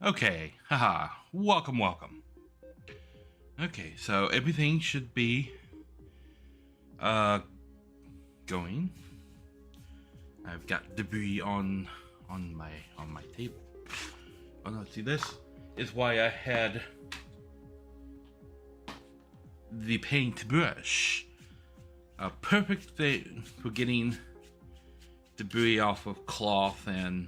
Okay, haha, welcome. Okay, so everything should be going. I've got debris on my table. Oh no, see, this is why I had the paint brush. A perfect thing for getting debris off of cloth and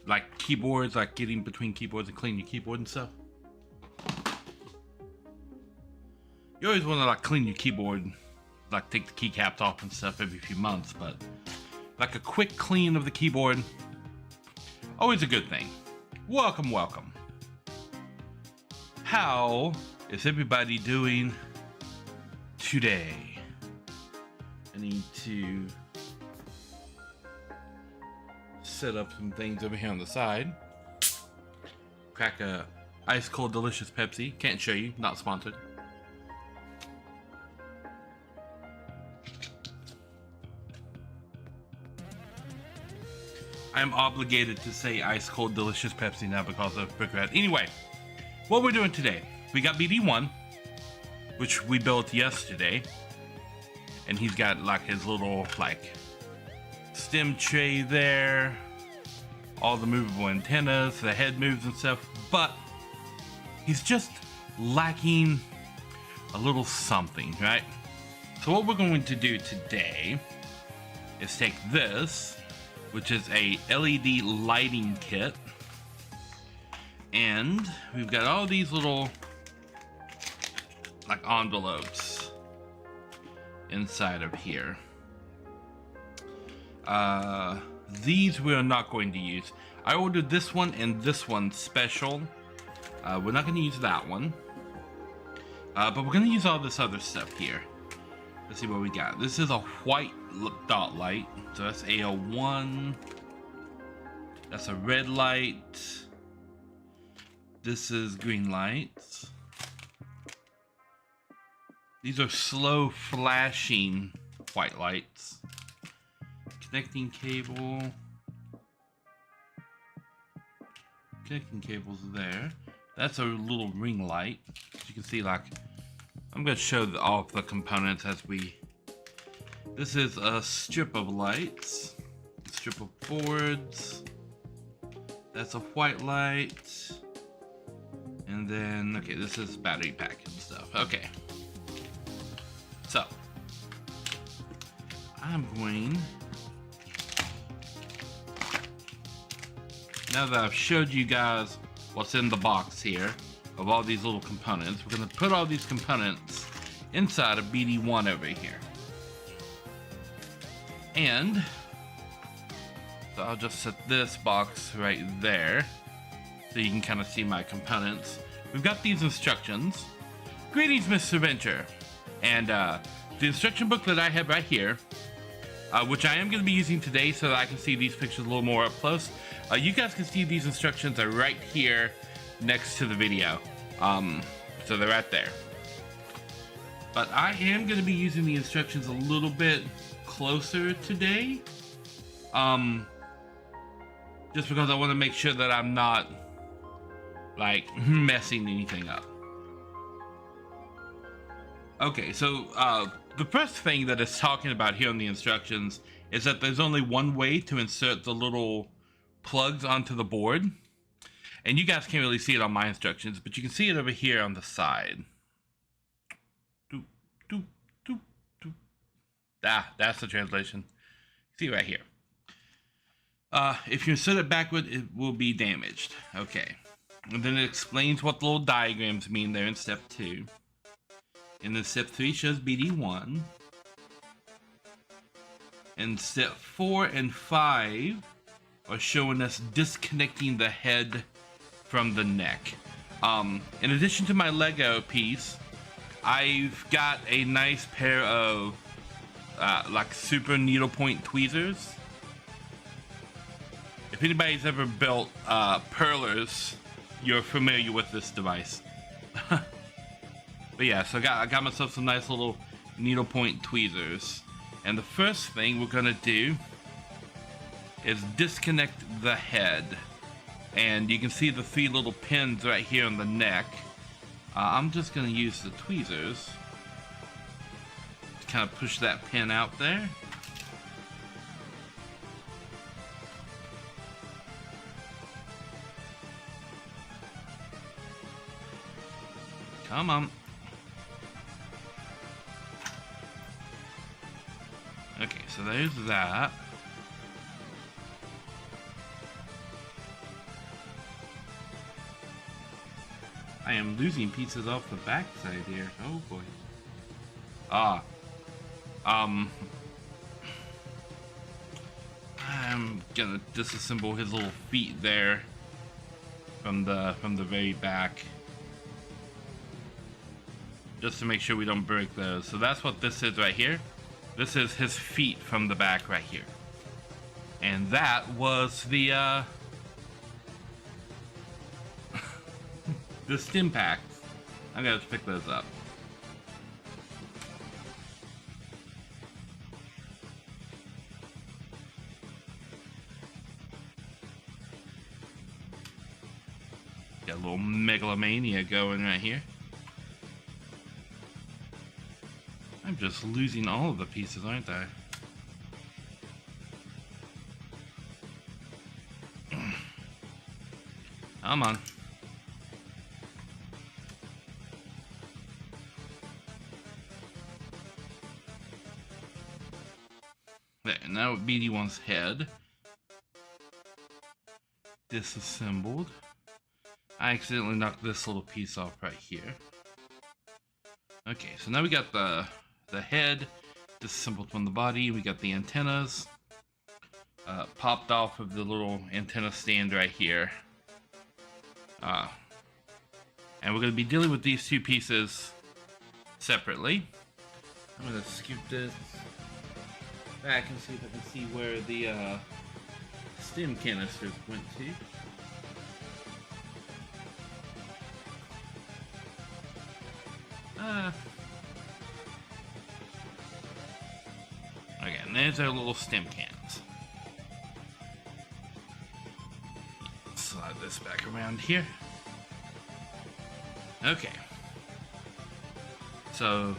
like keyboards, like getting between keyboards and clean your keyboard and stuff. You always want to like clean your keyboard, like take the keycaps off and stuff every few months, but like a quick clean of the keyboard, always a good thing. Welcome. How is everybody doing today? I need to set up some things over here on the side. Crack a ice cold delicious Pepsi. Can't show you, not sponsored. I'm obligated to say ice cold delicious Pepsi now because of Brickrat. Anyway, what we're doing today, we got BD-1, which we built yesterday, and he's got like his little like stem tray there, all the movable antennas, the head moves and stuff, but he's just lacking a little something, right? So what we're going to do today is take this, which is a LED lighting kit, and we've got all these little like envelopes inside of here. These we're not going to use. I ordered this one and this one special. We're not going to use that one, but we're going to use all this other stuff here. Let's see what we got. This is a white dot light, so that's AL1. That's a red light. This is green lights. These are slow flashing white lights. Connecting cable. Connecting cables there. That's a little ring light. As you can see, like, I'm going to show all of the components as we... This is a strip of lights. A strip of boards. That's a white light. And then, okay, this is battery pack and stuff. Okay. So, I'm going... Now that I've showed you guys what's in the box here of all these little components, we're going to put all these components inside of BD-1 over here. And so I'll just set this box right there so you can kind of see my components. We've got these instructions. Greetings, Mr. Venture. And the instruction book that I have right here, which I am going to be using today so that I can see these pictures a little more up close. You guys can see these instructions are right here next to the video. So they're right there. But I am going to be using the instructions a little bit closer today. Just because I want to make sure that I'm not like messing anything up. Okay, so the first thing that it's talking about here in the instructions is that there's only one way to insert the little plugs onto the board. And you guys can't really see it on my instructions, but you can see it over here on the side. Doop, doop, doop, doop. Ah, that's the translation. See right here. If you insert it backward, it will be damaged. Okay. And then it explains what the little diagrams mean there in step 2. And then step 3 shows BD-1. And step 4 and 5 are showing us disconnecting the head from the neck. In addition to my Lego piece, I've got a nice pair of like super needlepoint tweezers. If anybody's ever built perlers, you're familiar with this device. But yeah, so I got myself some nice little needlepoint tweezers. And the first thing we're gonna do is disconnect the head. And you can see the 3 little pins right here on the neck. I'm just going to use the tweezers to kind of push that pin out there. Come on. Okay, so there's that. I am losing pieces off the backside here. Oh boy. I'm gonna disassemble his little feet there from the very back, just to make sure we don't break those. So that's what this is right here. This is his feet from the back right here. And that was the the stim packs. I'm gonna have to pick those up. Got a little megalomania going right here. I'm just losing all of the pieces, aren't I? Come on. There, now BD-1's head. Disassembled. I accidentally knocked this little piece off right here. Okay, so now we got the head disassembled from the body. We got the antennas popped off of the little antenna stand right here. And we're going to be dealing with these 2 pieces separately. I'm going to scoop this back and see if I can see where the stem canisters went to. Okay, and there's our little stem cans. Slide this back around here. Okay. So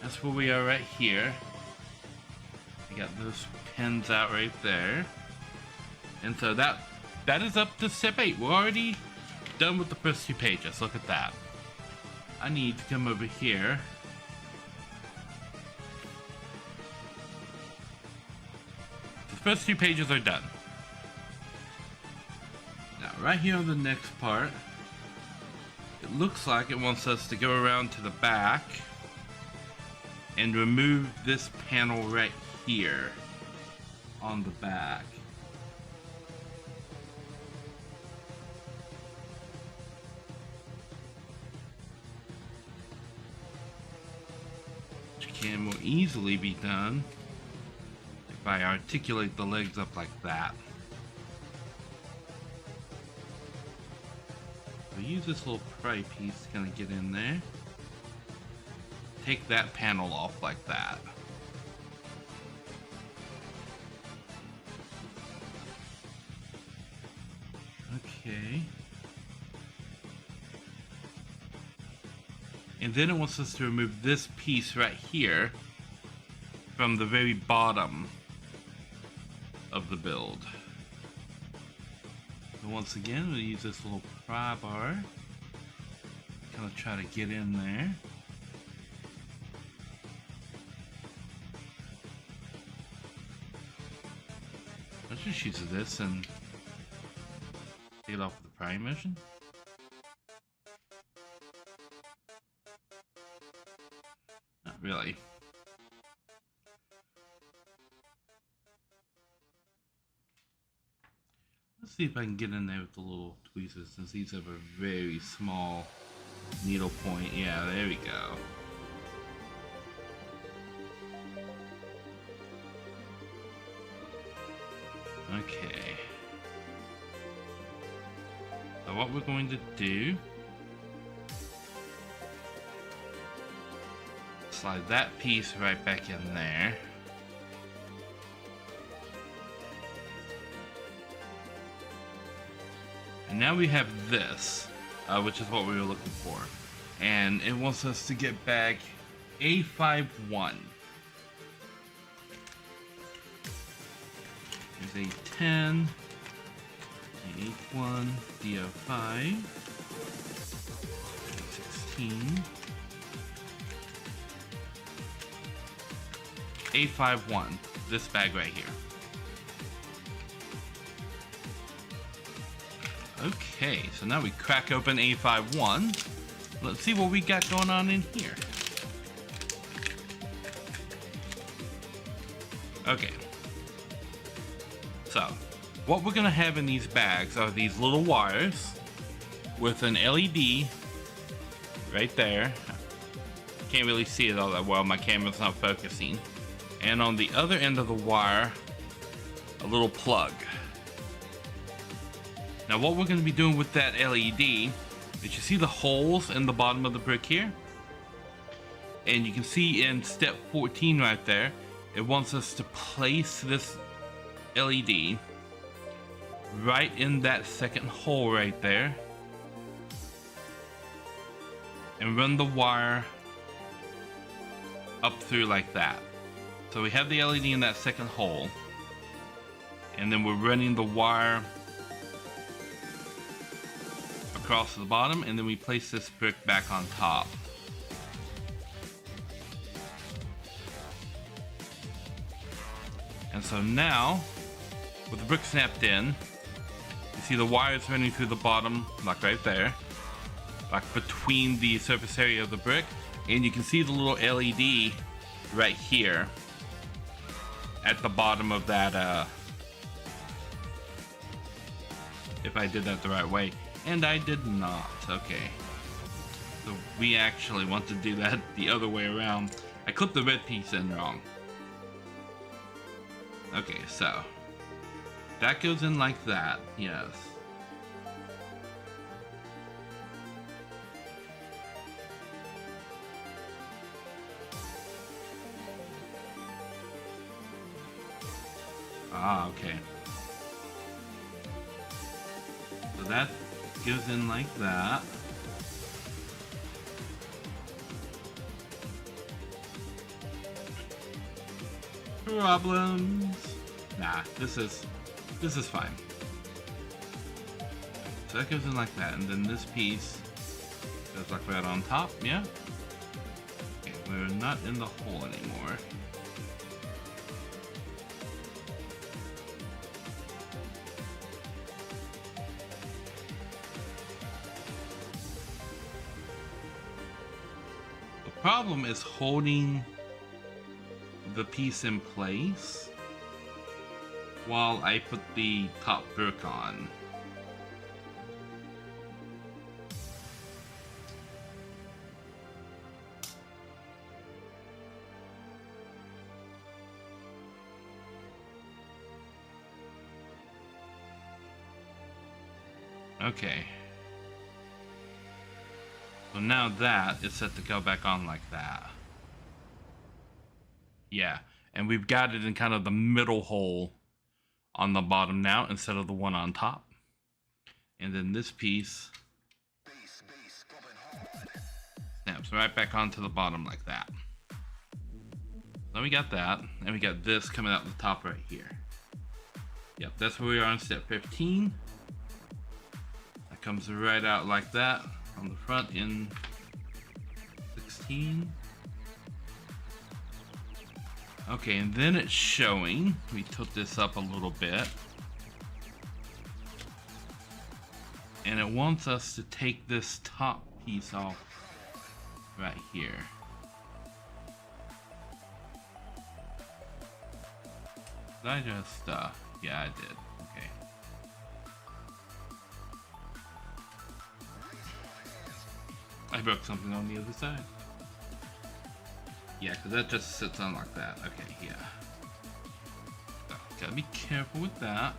that's where we are right here. We got those pins out right there. And so that is up to step 8. We're already done with the first 2 pages. Look at that. I need to come over here. The first 2 pages are done. Now, right here on the next part, it looks like it wants us to go around to the back and remove this panel right here on the back. Can more easily be done if I articulate the legs up like that. I'll use this little pry piece to kind of get in there. Take that panel off like that. Okay. And then it wants us to remove this piece right here from the very bottom of the build. So once again, we'll use this little pry bar. Kind of try to get in there. Let's just use this and take it off with the prying motion. Really. Let's see if I can get in there with the little tweezers, since these have a very small needle point. Yeah, there we go. Okay. So what we're going to do, slide that piece right back in there. And now we have this, which is what we were looking for. And it wants us to get bag A51. There's A10, A81, DO5, A16, A51, this bag right here. Okay, so now we crack open A51. Let's see what we got going on in here. Okay. So, what we're gonna have in these bags are these little wires with an LED right there. Can't really see it all that well, my camera's not focusing. And on the other end of the wire, a little plug. Now what we're going to be doing with that LED is, you see the holes in the bottom of the brick here? And you can see in step 14 right there, it wants us to place this LED right in that second hole right there. And run the wire up through like that. So we have the LED in that second hole. And then we're running the wire across the bottom, and then we place this brick back on top. And so now, with the brick snapped in, you see the wires running through the bottom, like right there, like between the surface area of the brick, and you can see the little LED right here at the bottom of that, if I did that the right way. And I did not. Okay. So we actually want to do that the other way around. I clipped the red piece in wrong. Okay, so that goes in like that. Yes. Ah, okay. So that goes in like that. Problems? Nah, this is fine. So that goes in like that, and then this piece goes like right on top, yeah? Okay, we're not in the hole anymore. Problem is holding the piece in place while I put the top brick on. Okay. So now that is set to go back on like that. Yeah, and we've got it in kind of the middle hole on the bottom now instead of the one on top. And then this piece snaps right back onto the bottom like that. Then we got that, and we got this coming out the top right here. Yep, that's where we are on step 15. That comes right out like that on the front in 16. Okay, and then it's showing. We took this up a little bit. And it wants us to take this top piece off right here. Did I just, yeah, I did. Okay. I broke something on the other side. Yeah, because that just sits on like that. Okay, yeah. So, gotta be careful with that.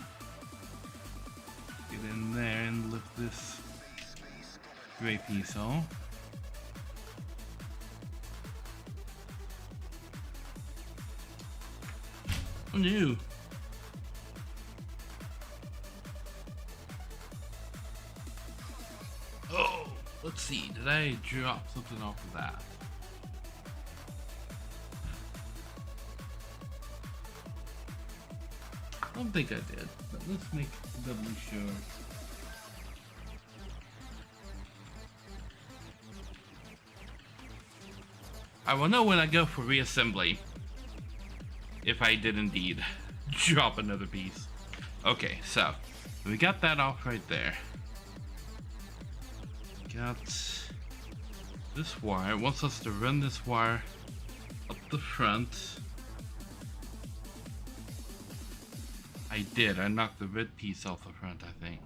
Get in there and lift this gray piece off. Oh no! Oh, let's see. Did I drop something off of that? I don't think I did, but let's make doubly sure. I will know when I go for reassembly if I did indeed drop another piece. Okay, so we got that off right there. Got this wire. It wants us to run this wire up the front. I did. I knocked the red piece off the front, I think.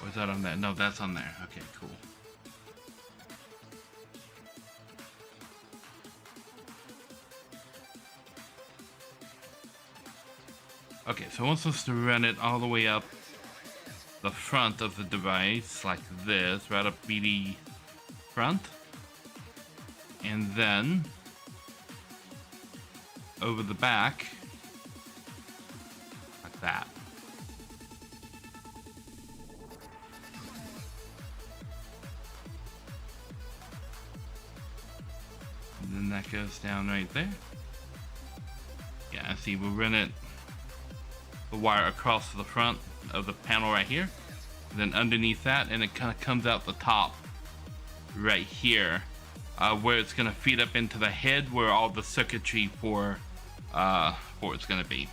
Or is that on that? No, that's on there. Okay, cool. Okay, so it wants us to run it all the way up the front of the device, like this, right up BD front. And then over the back, like that. And then that goes down right there. Yeah, see, we'll run it, the wire across the front of the panel right here, and then underneath that, and it kind of comes out the top right here, where it's going to feed up into the head where all the circuitry for it's going to be.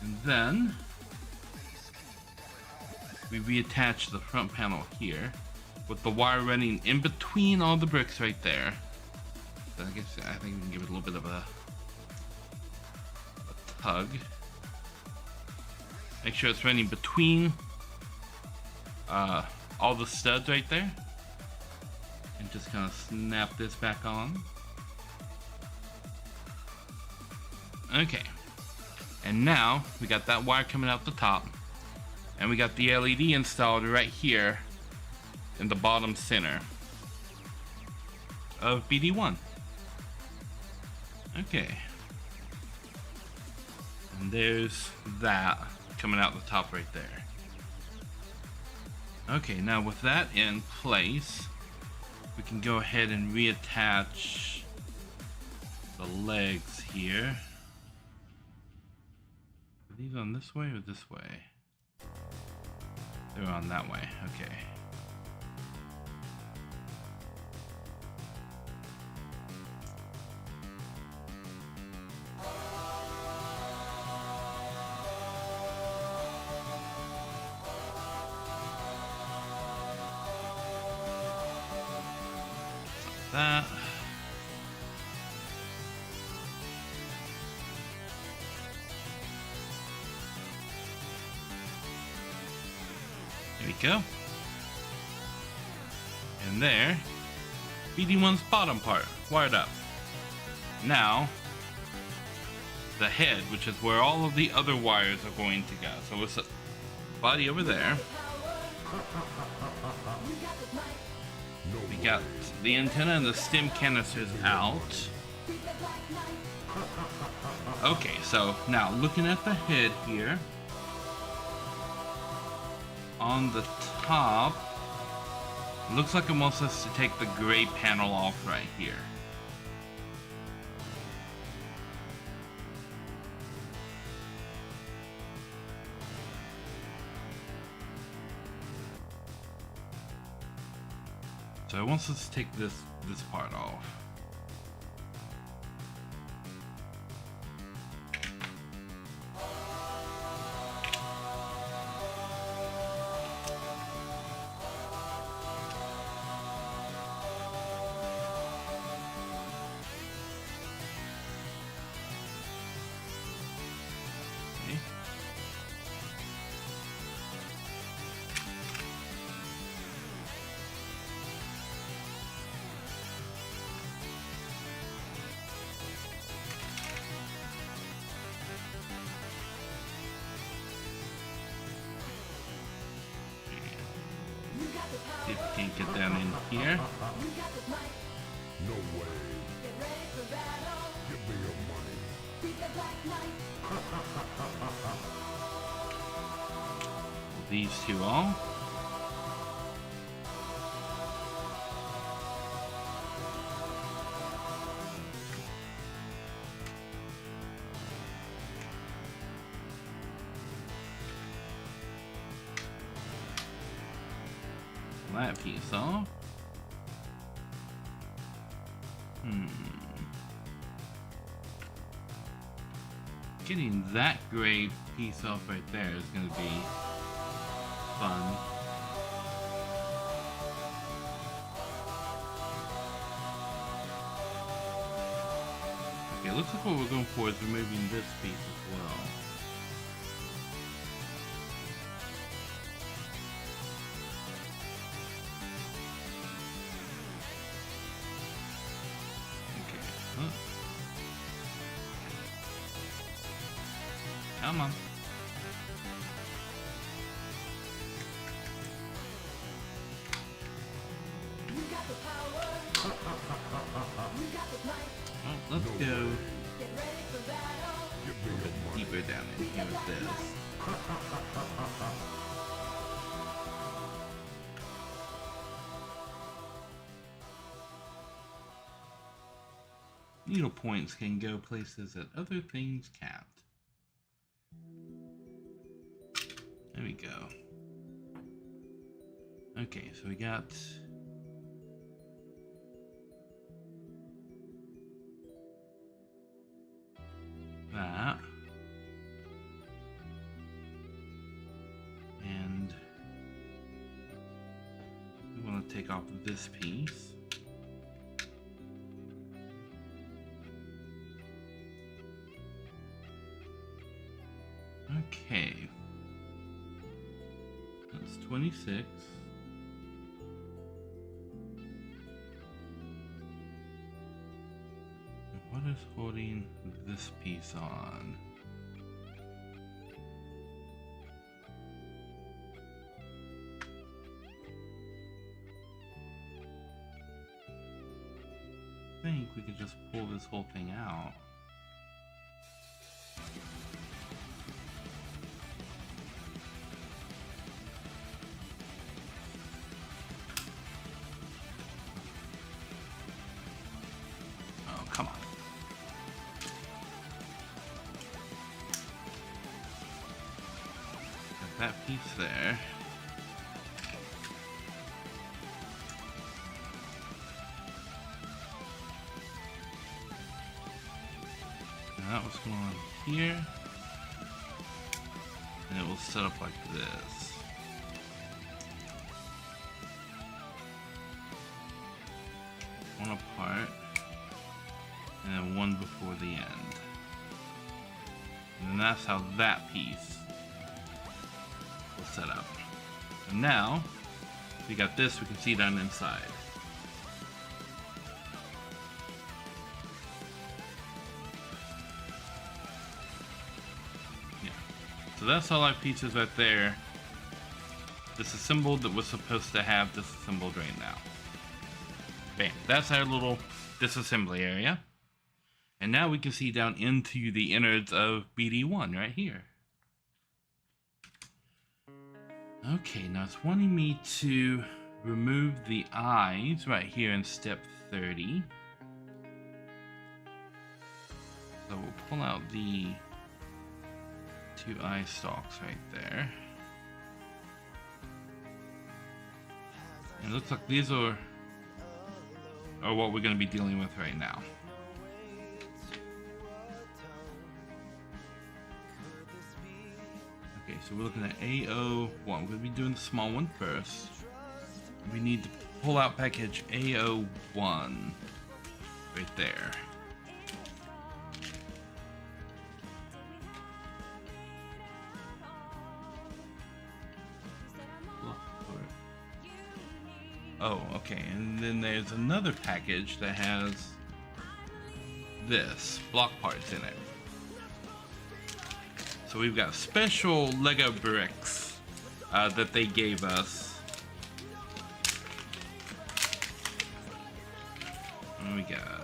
And then we reattach the front panel here with the wire running in between all the bricks right there. So I think we can give it a little bit of a tug. Make sure it's running between all the studs right there. And just kind of snap this back on. Okay. And now we got that wire coming out the top. And we got the LED installed right here in the bottom center of BD-1. Okay. And there's that coming out the top right there. Okay, now with that in place, we can go ahead and reattach the legs here. Are these on this way or this way? They're on that way, okay. That. There we go. And there, BD-1's bottom part wired up. Now, the head, which is where all of the other wires are going to go. So it's a body over there. We got the antenna and the stem canisters out. Okay, so now looking at the head here, on the top, looks like it wants us to take the gray panel off right here. So it wants us to take this part off. Okay. See if we can't get down in here. No way. Give me your money. These two all. that piece off. Getting that gray piece off right there is going to be fun. Okay, looks like what we're going for is removing this piece as well. Come on. Well, let's go a little bit deeper down in here with this. Needle points can go places that other things can't. There we go. Okay, so we got that. And we want to take off this piece. Okay. That's 26. And what is holding this piece on? I think we could just pull this whole thing out. That piece there. Now that was going on here. And it will set up like this. One apart. And then one before the end. And that's how that piece set up. And now we got this, we can see down inside. Yeah. So that's all our pieces right there. Disassembled that was supposed to have disassembled right now. Bam. That's our little disassembly area. And now we can see down into the innards of BD-1 right here. Okay, now it's wanting me to remove the eyes right here in step 30. So we'll pull out the 2 eye stalks right there. And it looks like these are what we're going to be dealing with right now. Okay, so we're looking at AO1. We're going to be doing the small one first. We need to pull out package AO1 right there. Oh, okay, and then there's another package that has this, block parts in it. So we've got special Lego bricks that they gave us. What do we got?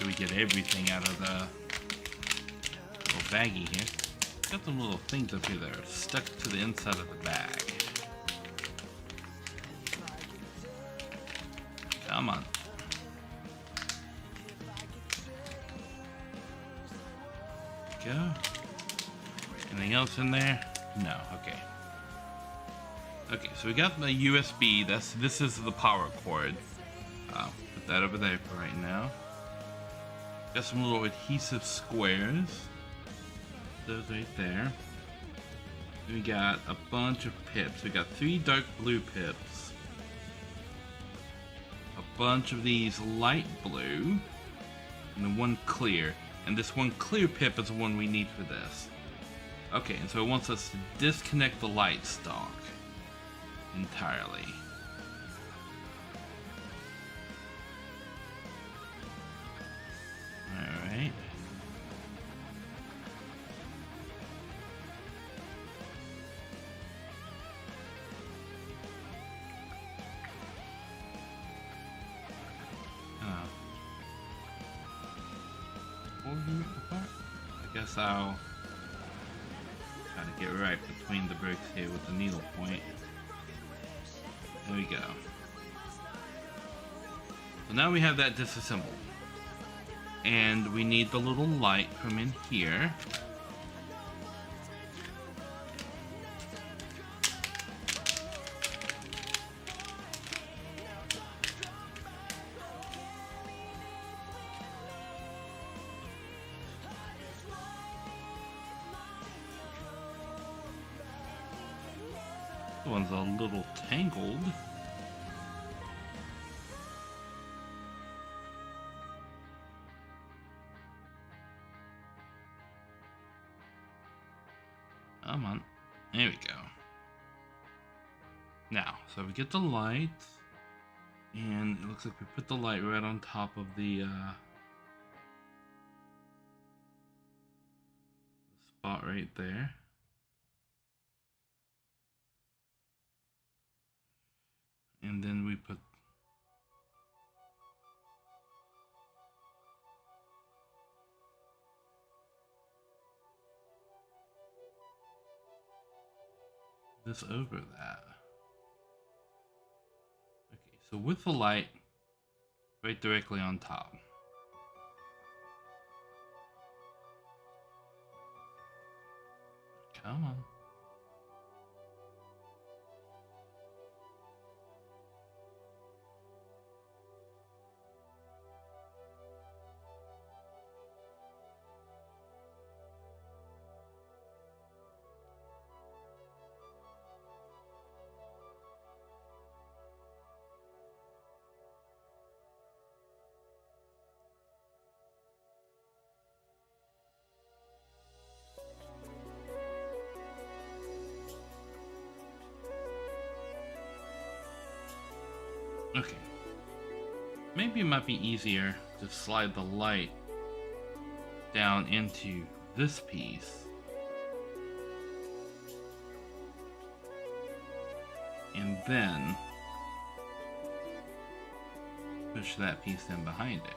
We get everything out of the baggie here. Got some little things up here that are stuck to the inside of the bag. Come on. Go. Anything else in there? No. Okay. Okay, so we got the USB. This is the power cord. Put that over there for right now. Got some little adhesive squares. Those right there. We got a bunch of pips. We got 3 dark blue pips. A bunch of these light blue. And then 1 clear. And this 1 clear pip is the one we need for this. Okay, and so it wants us to disconnect the light stalk entirely. Alright. I guess I'll try to get right between the bricks here with the needle point. There we go. So now we have that disassembled. And we need the little light from in here. This one's a little tangled. Come on. There we go. Now, so we get the light, and it looks like we put the light right on top of the spot right there. And then we put this over that. Okay, so with the light right directly on top. Come on. Okay. Maybe it might be easier to slide the light down into this piece. And then push that piece in behind it.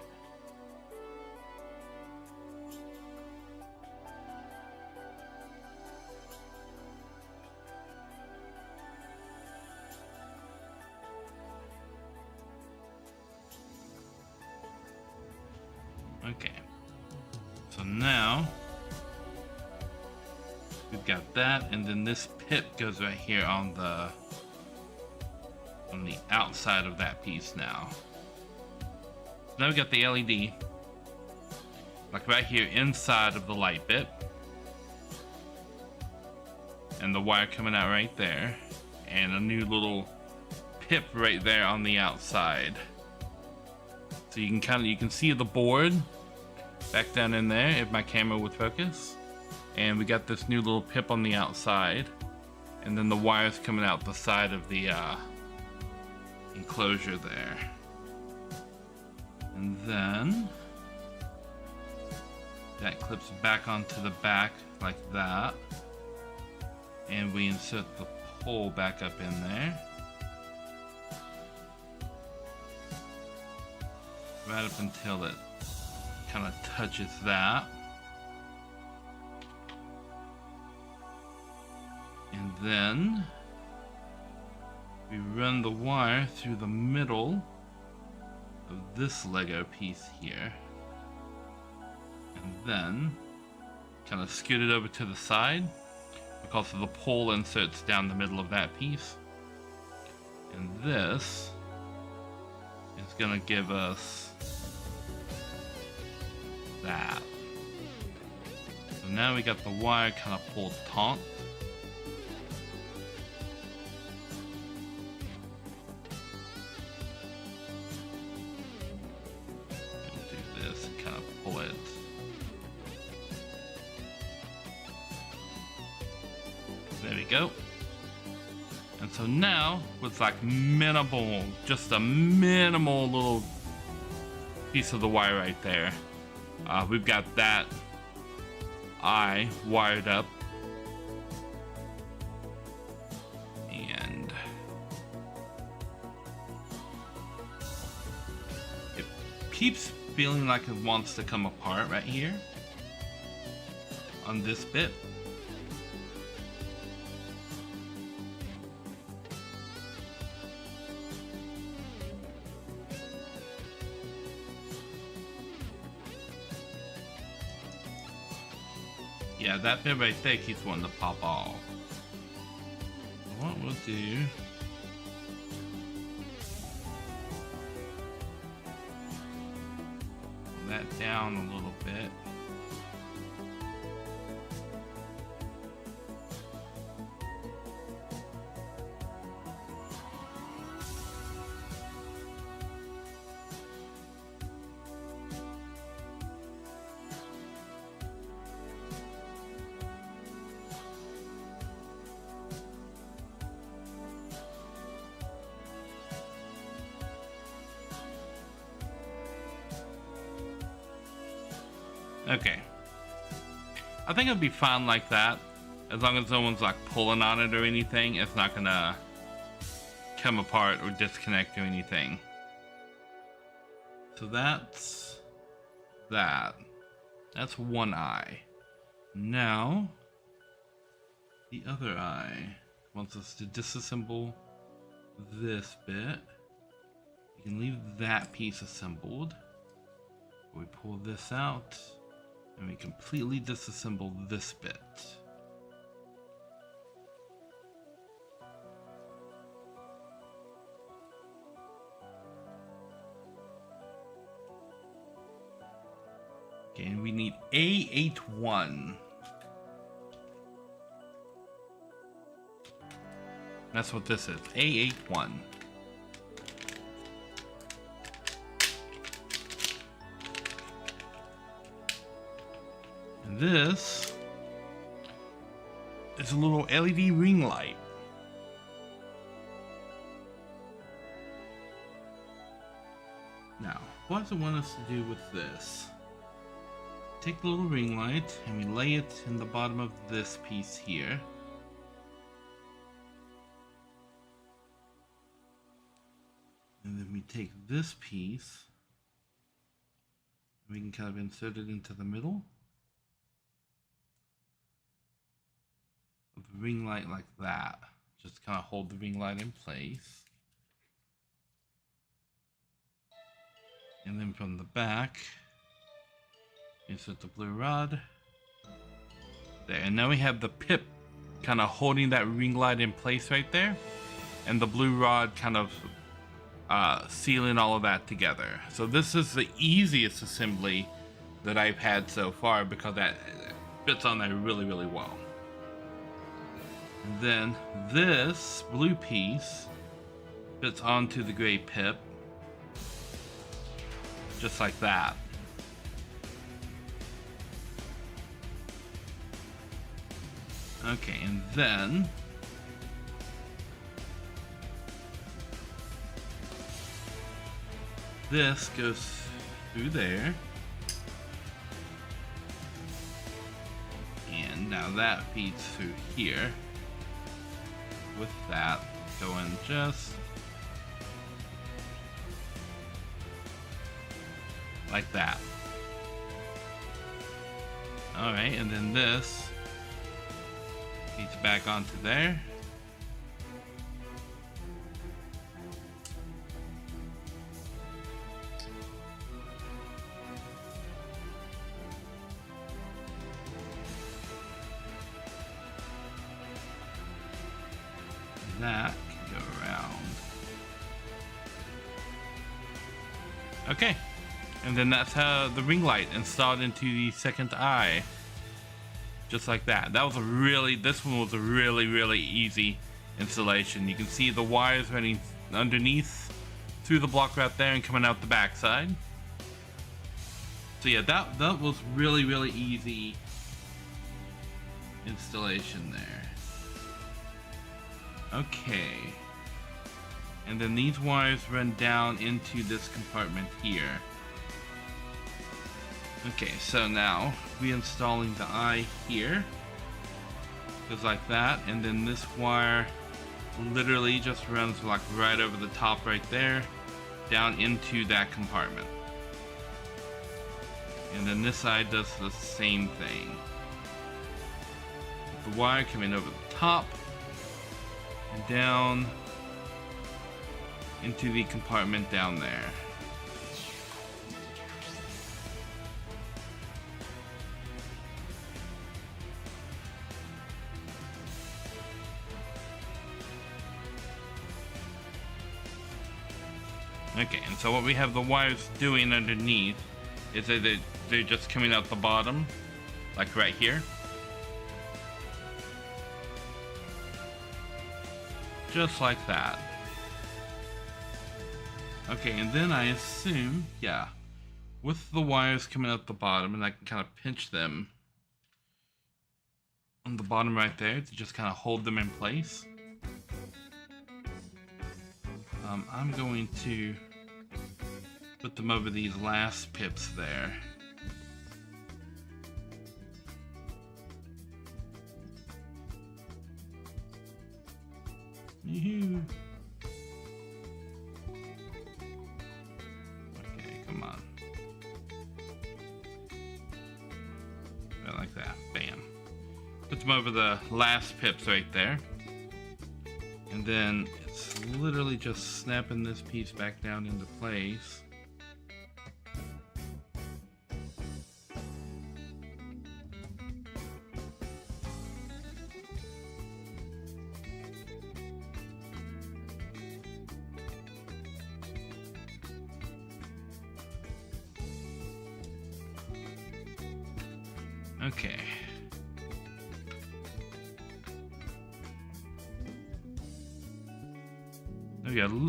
Okay, so now we've got that, and then this pip goes right here on the outside of that piece now. Now we got the LED, like right here inside of the light bit, and the wire coming out right there, and a new little pip right there on the outside. So you can see the board back down in there if my camera would focus. And we got this new little pip on the outside, and then the wires coming out the side of the enclosure there. And then that clips back onto the back like that, and we insert the pole back up in there. Right up until it kind of touches that. then we run the wire through the middle of this Lego piece here. And then kind of scoot it over to the side because of the pole inserts down the middle of that piece. And this is gonna give us that. So now we got the wire kind of pulled taut. We'll do this and kind of pull it. There we go. And so now, with like minimal, just a minimal little piece of the wire right there, we've got that eye wired up. And it keeps feeling like it wants to come apart right here on this bit. Yeah, that bit right there keeps wanting to pop off. What we'll do, pull that down a little bit. Okay. I think it'll be fine like that. As long as no one's like pulling on it or anything, it's not gonna come apart or disconnect or anything. So that's that. That's one eye. Now, the other eye wants us to disassemble this bit. You can leave that piece assembled. We pull this out. And we completely disassemble this bit. Okay, and we need A81. That's what this is, A81. And this is a little LED ring light. Now, what does it want us to do with this? Take the little ring light and we lay it in the bottom of this piece here. And then we take this piece and we can kind of insert it into the middle of the ring light like that. Just kind of hold the ring light in place. And then from the back, insert the blue rod. There, and now we have the pip kind of holding that ring light in place right there. And the blue rod kind of sealing all of that together. So this is the easiest assembly that I've had so far because that fits on there really, really well. And then this blue piece fits onto the gray pip, just like that. Okay, and then this goes through there. And now that feeds through here. With that going just like that. Alright, and then this Piece back onto there. That can go around. Okay, and then that's how the ring light installed into the second eye. Just like that. This one was a really easy installation. You can see the wires running underneath through the block right there and coming out the backside. So yeah, that was really easy installation there. Okay. And then these wires run down into this compartment here. Okay, so now reinstalling the eye here. Goes like that, and then this wire literally just runs like right over the top right there, down into that compartment. And then this side does the same thing. The wire coming over the top and down into the compartment down there. Okay, and so what we have the wires doing underneath is that they're just coming out the bottom, like right here. Just like that. Okay, and then I assume, yeah, with the wires coming out the bottom, and I can kind of pinch them on the bottom right there to just kind of hold them in place. I'm going to put them over these last pips there. Yoo-hoo. Okay, come on. Like that. Bam. Put them over the last pips right there. And then it's literally just snapping this piece back down into place. Okay.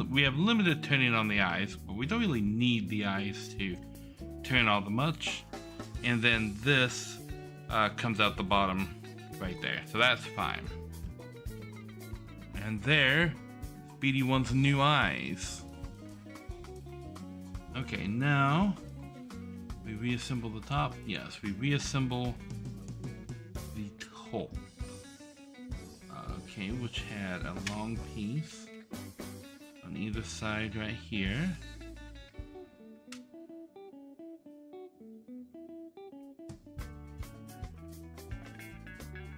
We have limited turning on the eyes, but we don't really need the eyes to turn all that much. And then this comes out the bottom right there, so that's fine. And there, BD-1's new eyes. Okay, now we reassemble the top. Yes, we reassemble the top. Okay, which had a long piece on either side right here.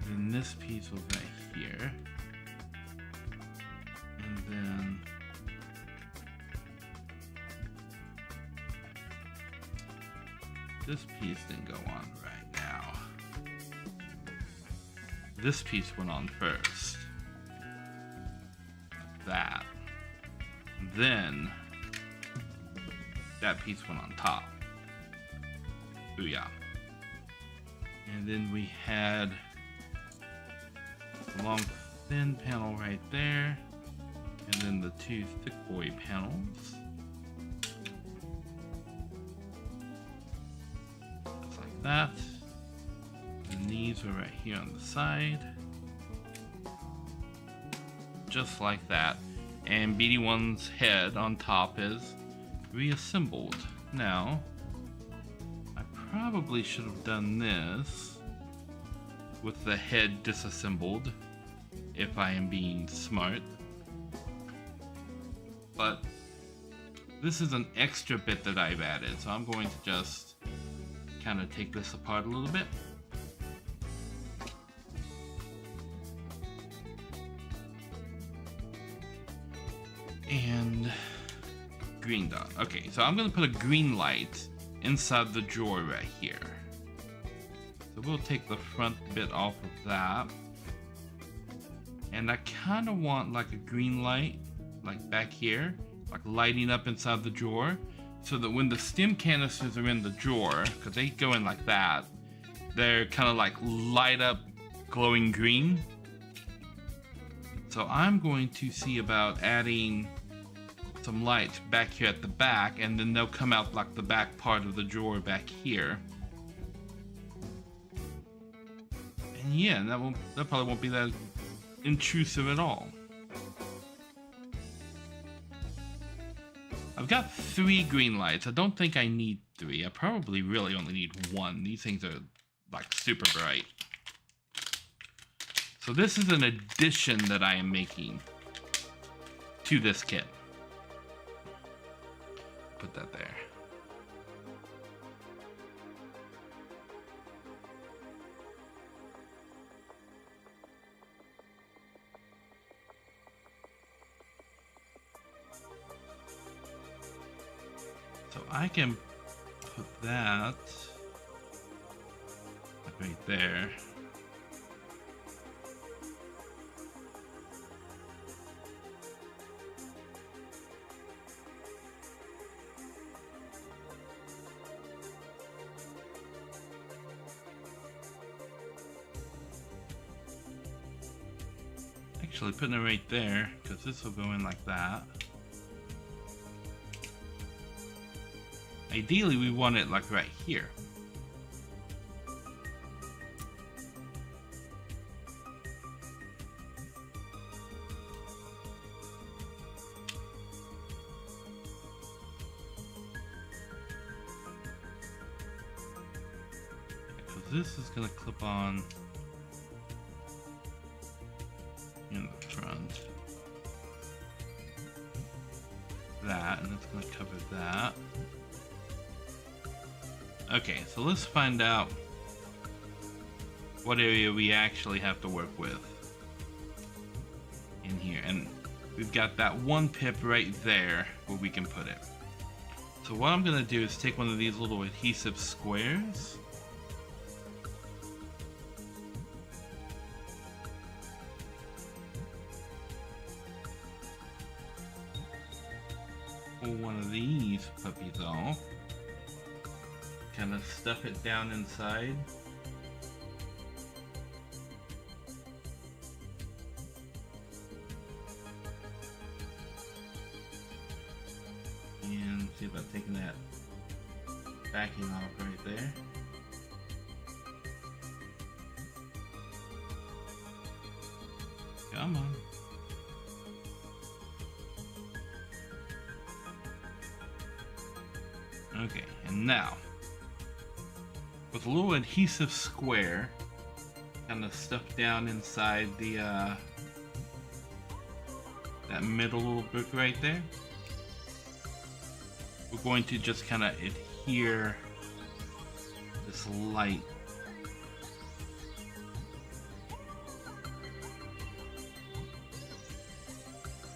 Then this piece was right here. And then this piece didn't go on right now. This piece went on first. That. Then that piece went on top. Booyah. And then we had a long thin panel right there. And then the two thick boy panels. Just like that. And these are right here on the side. Just like that. And BD-1's head on top is reassembled. Now, I probably should have done this with the head disassembled, if I am being smart. But this is an extra bit that I've added, so I'm going to just kind of take this apart a little bit. And green dot. Okay, so I'm gonna put a green light inside the drawer right here. So we'll take the front bit off of that. And I kind of want like a green light, like back here, like lighting up inside the drawer, so that when the stem canisters are in the drawer, because they go in like that, they're kind of like light up glowing green. So I'm going to see about adding some lights back here at the back, and then they'll come out like the back part of the drawer back here. And yeah, that probably won't be that intrusive at all. I've got 3 green lights. I don't think I need 3. I probably really only need 1. These things are like super bright. So this is an addition that I am making to this kit. Put that there. So I can put that right there. Actually, putting it right there, because this will go in like that. Ideally, we want it like right here. Because this is going to clip on in the front. That, and it's going to cover that. Okay, so let's find out what area we actually have to work with in here. And we've got that one pip right there where we can put it. So what I'm gonna do is take one of these little adhesive squares. Pull one of these puppies off. Kind of stuff it down inside. And see about taking that backing off right there. Come on. Okay, and now with a little adhesive square, kind of stuffed down inside the that middle little brick right there, we're going to just kind of adhere this light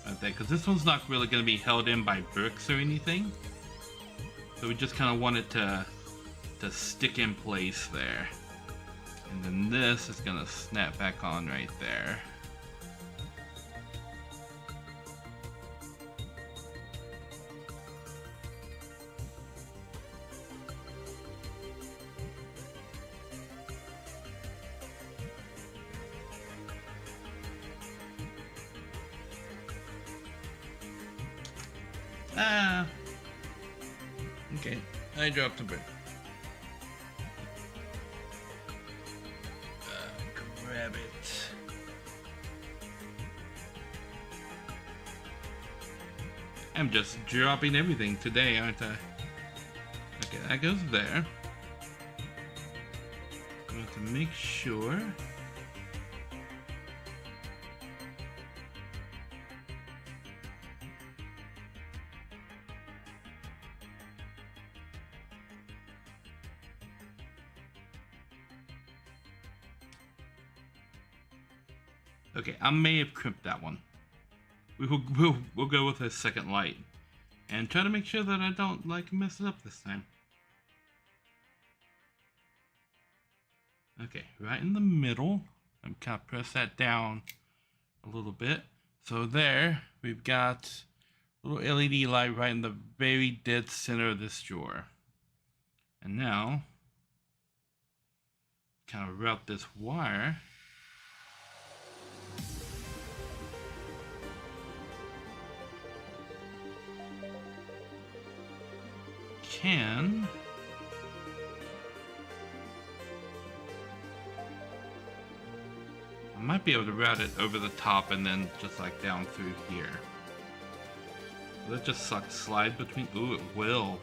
right there, because this one's not really going to be held in by bricks or anything, so we just kind of want it to stick in place there. And then this is gonna snap back on right there. Ah, okay, I dropped a brick. Grab it. I'm just dropping everything today, aren't I? Okay, that goes there. I want to make sure. Okay, I may have crimped that one. we'll go with a second light and try to make sure that I don't like mess it up this time. Okay, right in the middle. I'm kind of press that down a little bit. So there, we've got a little LED light right in the very dead center of this drawer. And now, kind of route this wire. I might be able to route it over the top and then just like down through here. Will that just slide between? Ooh, it will.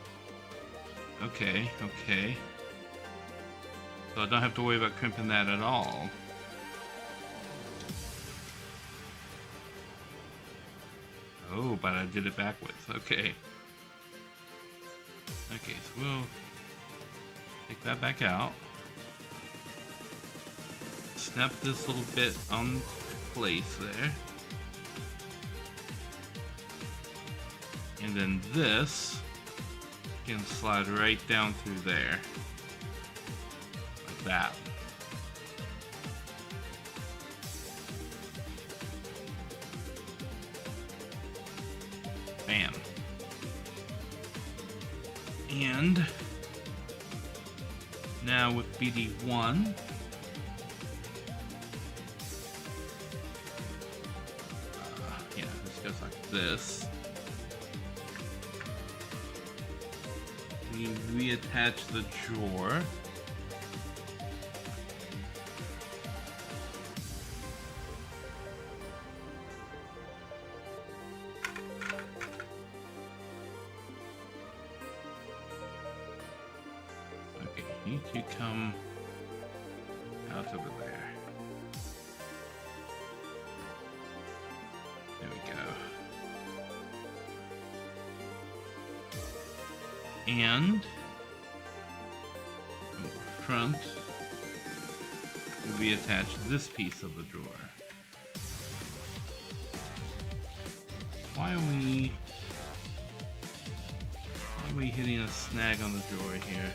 Okay, okay. So I don't have to worry about crimping that at all. Oh, but I did it backwards. Okay. Okay, so we'll take that back out. Snap this little bit on place there. And then this can slide right down through there. Like that. Bam. And now with BD-1, yeah, this goes like this. We reattach the drawer. Okay, you two come out over there. There we go. And from the front, we attach this piece of the drawer. Why are we hitting a snag on the drawer here?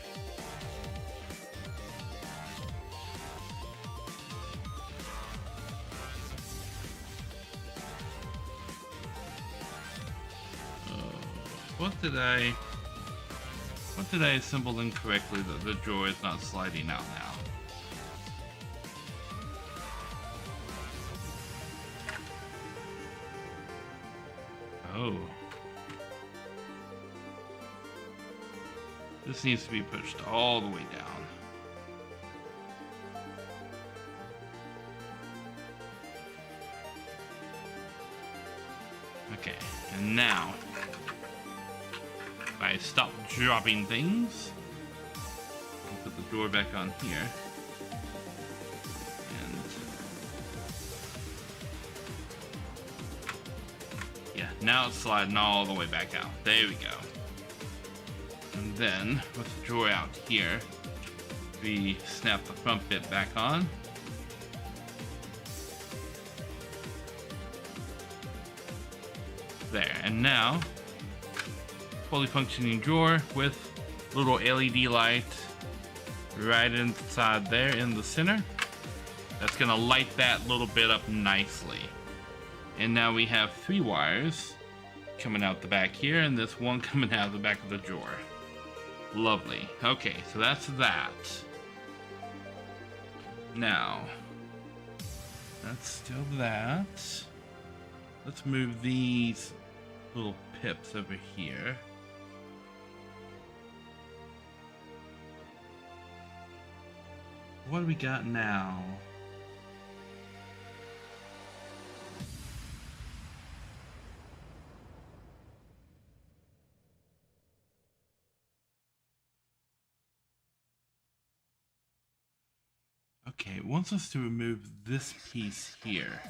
What did I assemble incorrectly that the drawer is not sliding out now? Oh. This needs to be pushed all the way down. Okay, and now if I stop dropping things, I'll put the drawer back on here. And yeah, now it's sliding all the way back out. There we go. And then with the drawer out here, we snap the front bit back on. There, and now fully functioning drawer with little LED light right inside there in the center. That's gonna light that little bit up nicely. And now we have 3 wires coming out the back here and this one coming out of the back of the drawer. Lovely. Okay, so that's that. Now, that's still that. Let's move these little pips over here. What do we got now? Okay, it wants us to remove this piece here.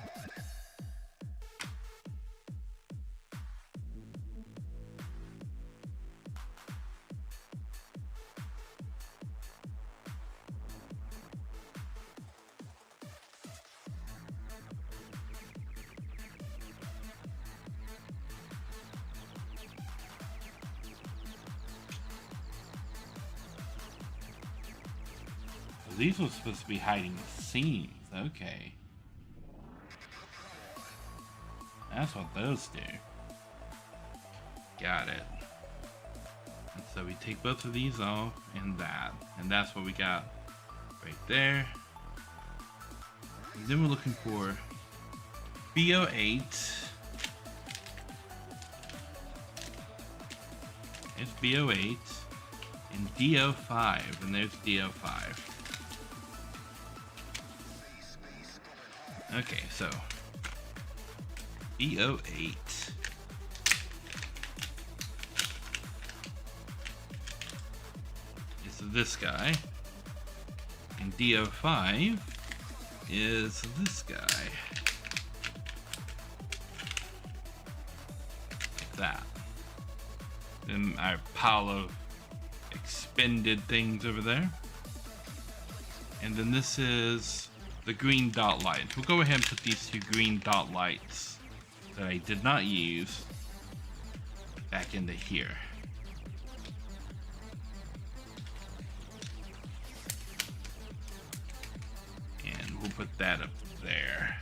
These were supposed to be hiding the scenes. Okay. That's what those do. Got it. And so we take both of these off and that. And that's what we got right there. And then we're looking for BO8. There's BO8 and DO5, and there's DO5. Okay, so BO8 is this guy, and DO5 is this guy. Like that. Then our pile of expended things over there. And then this is the green dot light. We'll go ahead and put these two green dot lights that I did not use back into here. And we'll put that up there.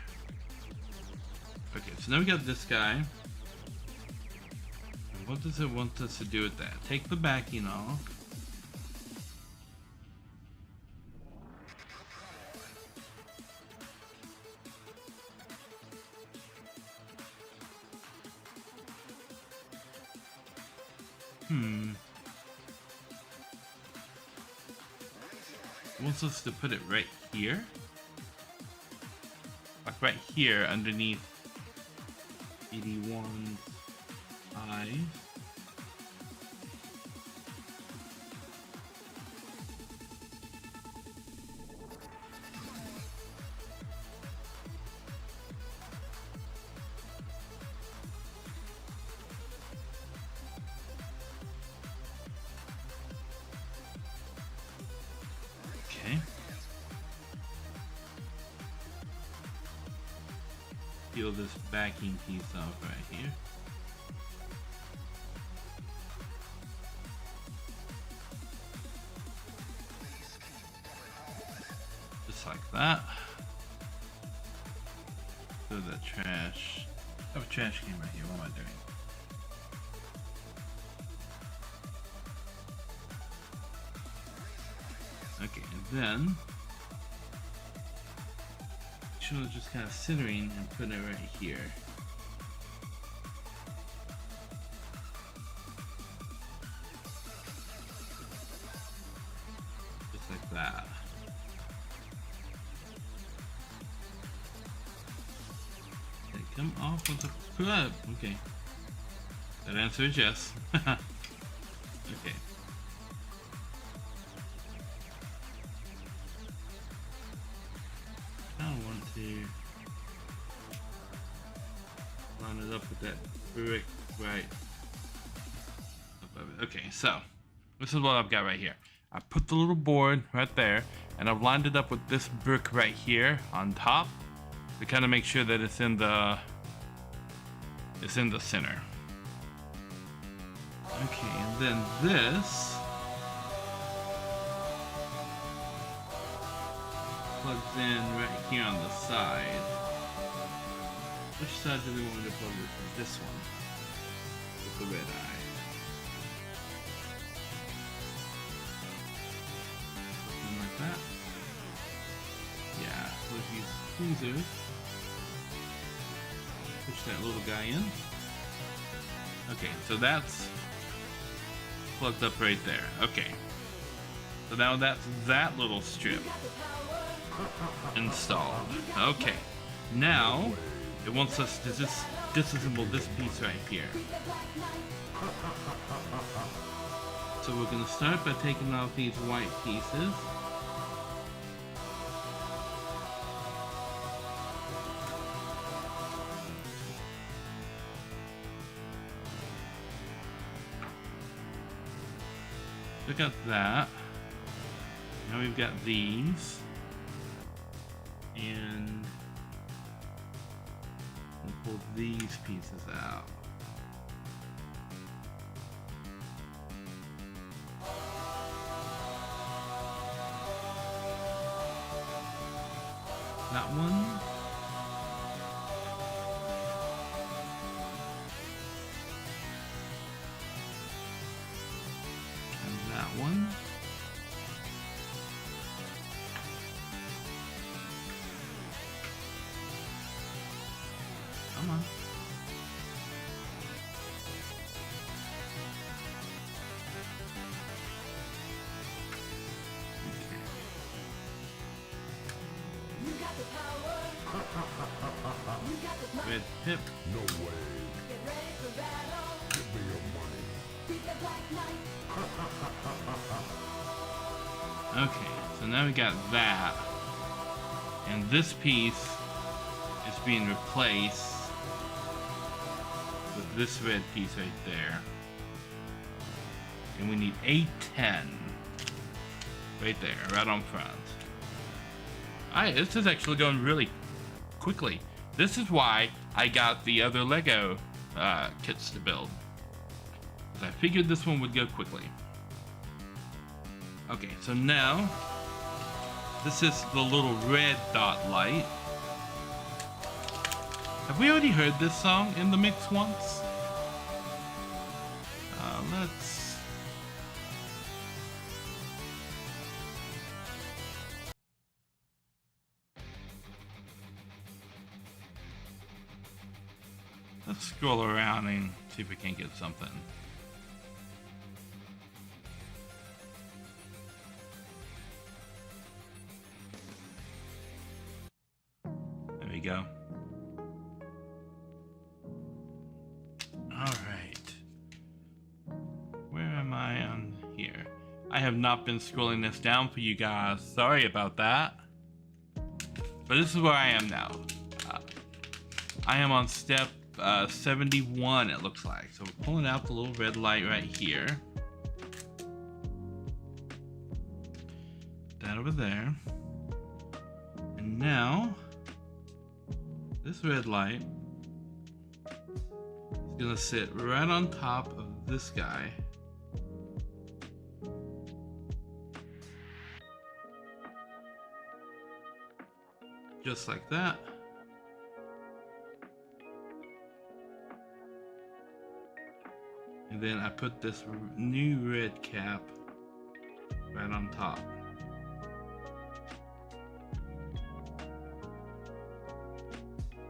Okay, so now we got this guy. What does it want us to do with that? Take the backing off. It wants us to put it right here. Like right here underneath BD-1's eyes. Okay. Peel this backing piece off right here. Just like that. Throw the trash. I have a trash can right here. What am I doing? Okay, and then should just kind of centering and putting it right here. Just like that. Okay, come off with the plug. Okay. That answer is yes. Okay. To line it up with that brick right above it. Okay, so this is what I've got right here. I put the little board right there, and I've lined it up with this brick right here on top to kind of make sure that it's in the center. Okay, and then this plugs in right here on the side. Which side do we want to plug this in? This one. With the red eye. Something like that. Yeah, so if use tweezers, push that little guy in. Okay, so that's plugged up right there. Okay. So now that's that little strip installed. Okay, now it wants us to just disassemble this piece right here. So we're going to start by taking off these white pieces. Look at that. Now we've got these. And we'll pull these pieces out. that one. And that one. Come on. Red Pip. No way. Give me your money. Okay, so now we got that. And this piece is being replaced with this red piece right there. And we need A10. Right there, right on front. Alright, this is actually going really quickly. This is why I got the other Lego kits to build. Because I figured this one would go quickly. Okay, so now, this is the little red dot light. Have we already heard this song in the mix once? Let's scroll around and see if we can get something. There we go. Alright. Where am I on here? I have not been scrolling this down for you guys. Sorry about that. But this is where I am now. I am on step 71, it looks like. So we're pulling out the little red light right here. That over there. And now, this red light is gonna sit right on top of this guy. Just like that. And then I put this new red cap right on top.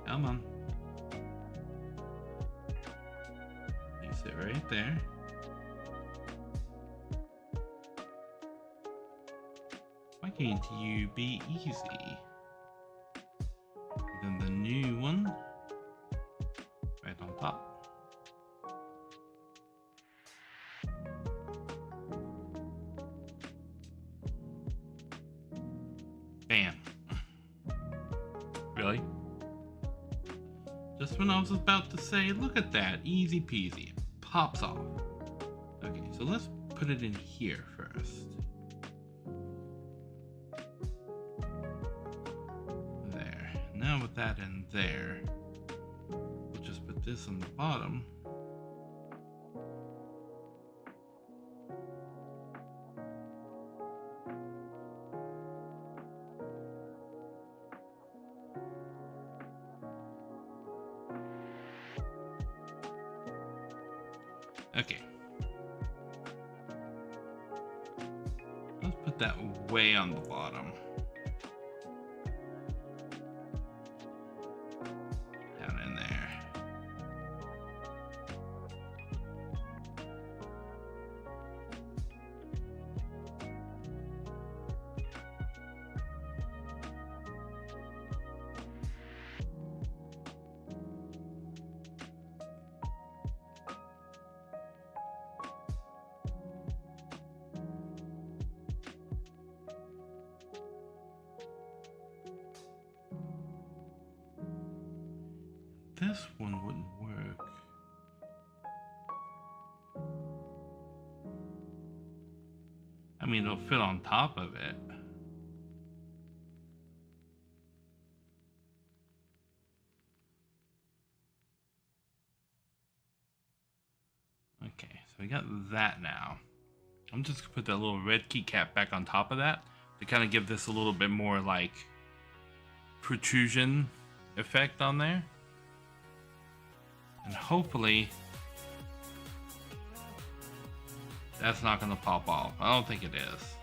Come on. Place it right there. Why can't you be easy? And then the new one right on top. Bam. Really? Just when I was about to say, look at that, easy peasy. Pops off. Okay, so let's put it in here first. There. Now with that in there, we'll just put this on the bottom. Okay. Let's put that way on the bottom. Down in there. This one wouldn't work. I mean, it'll fit on top of it. Okay, so we got that now. I'm just gonna put that little red keycap back on top of that to kind of give this a little bit more like protrusion effect on there. And hopefully that's not gonna pop off. I don't think it is.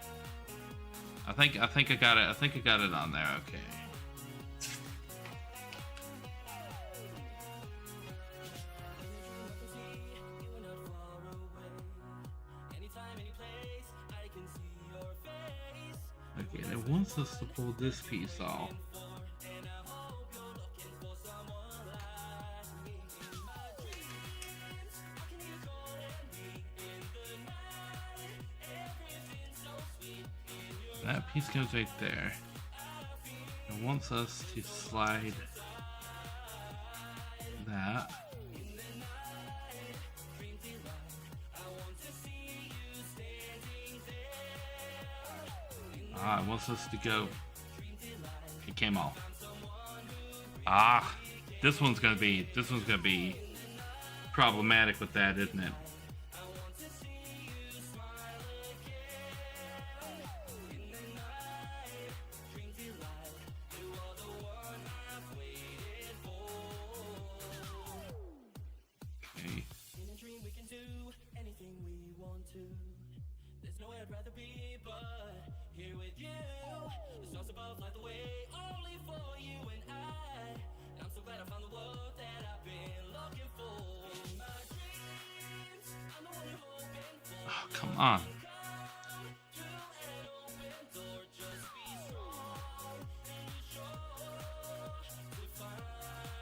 I think I got it. I think I got it on there. Okay. Okay, it wants us to pull this piece off. That piece goes right there. It wants us to slide that. It wants us to go. It came off. This one's gonna be problematic with that, isn't it? Come on.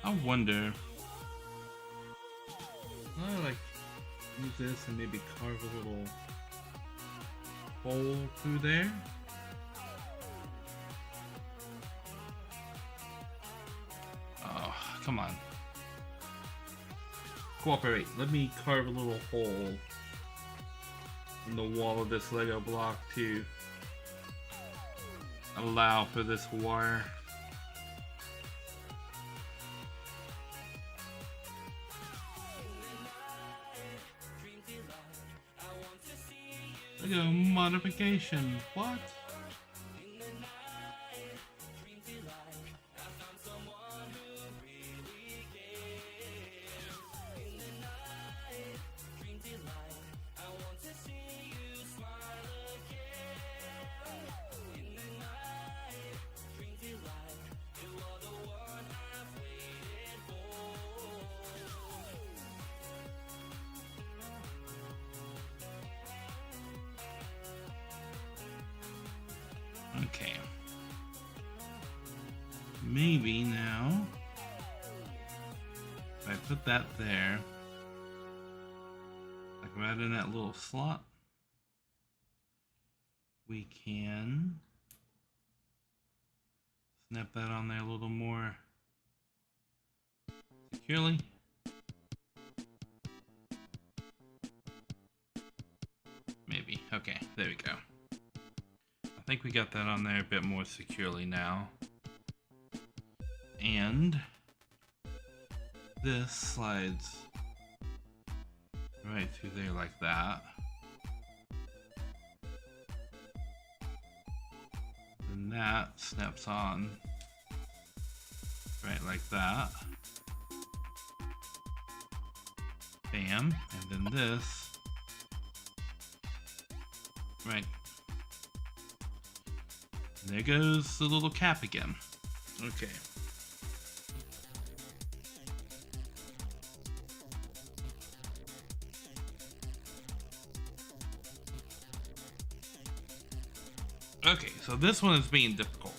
I wonder. I like use this and maybe carve a little hole through there. Oh, come on. Cooperate. Let me carve a little hole in the wall of this Lego block to allow for this wire. Lego modification. What? Okay. Maybe now, if I put that there, like right in that little slot, we can snap that on there a little more securely. Maybe. Okay, there we go. I think we got that on there a bit more securely now. And this slides right through there like that. And that snaps on right like that. Bam. And then this right. There goes the little cap again. Okay. Okay, so this one is being difficult.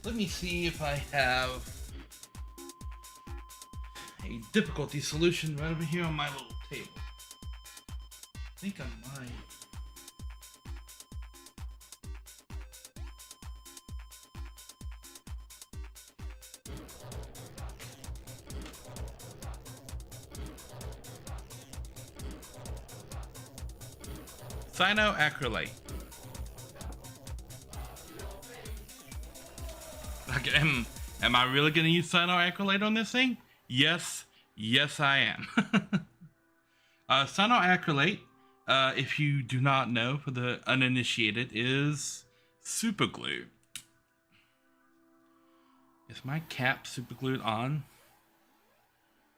Let me see if I have a difficulty solution right over here on my little table. I think I might. Cyanoacrylate. Okay, am I really going to use cyanoacrylate on this thing? Yes, I am. Cyanoacrylate, if you do not know, for the uninitiated, is super glue. Is my cap super glued on?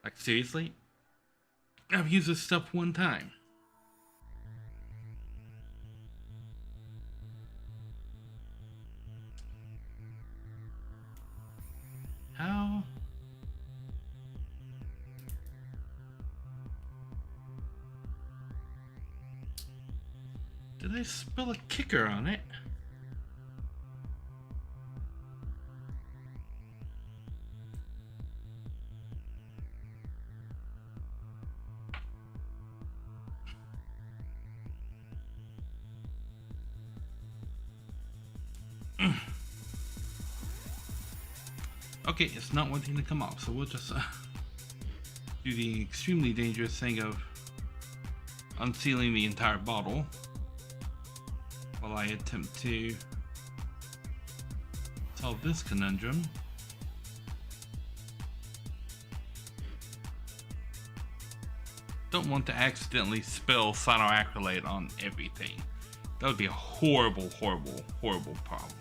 Like, seriously? I've used this stuff one time. How? Did I spill a kicker on it? Okay, it's not wanting to come off, so we'll just do the extremely dangerous thing of unsealing the entire bottle while I attempt to solve this conundrum. Don't want to accidentally spill cyanoacrylate on everything. That would be a horrible, horrible, horrible problem.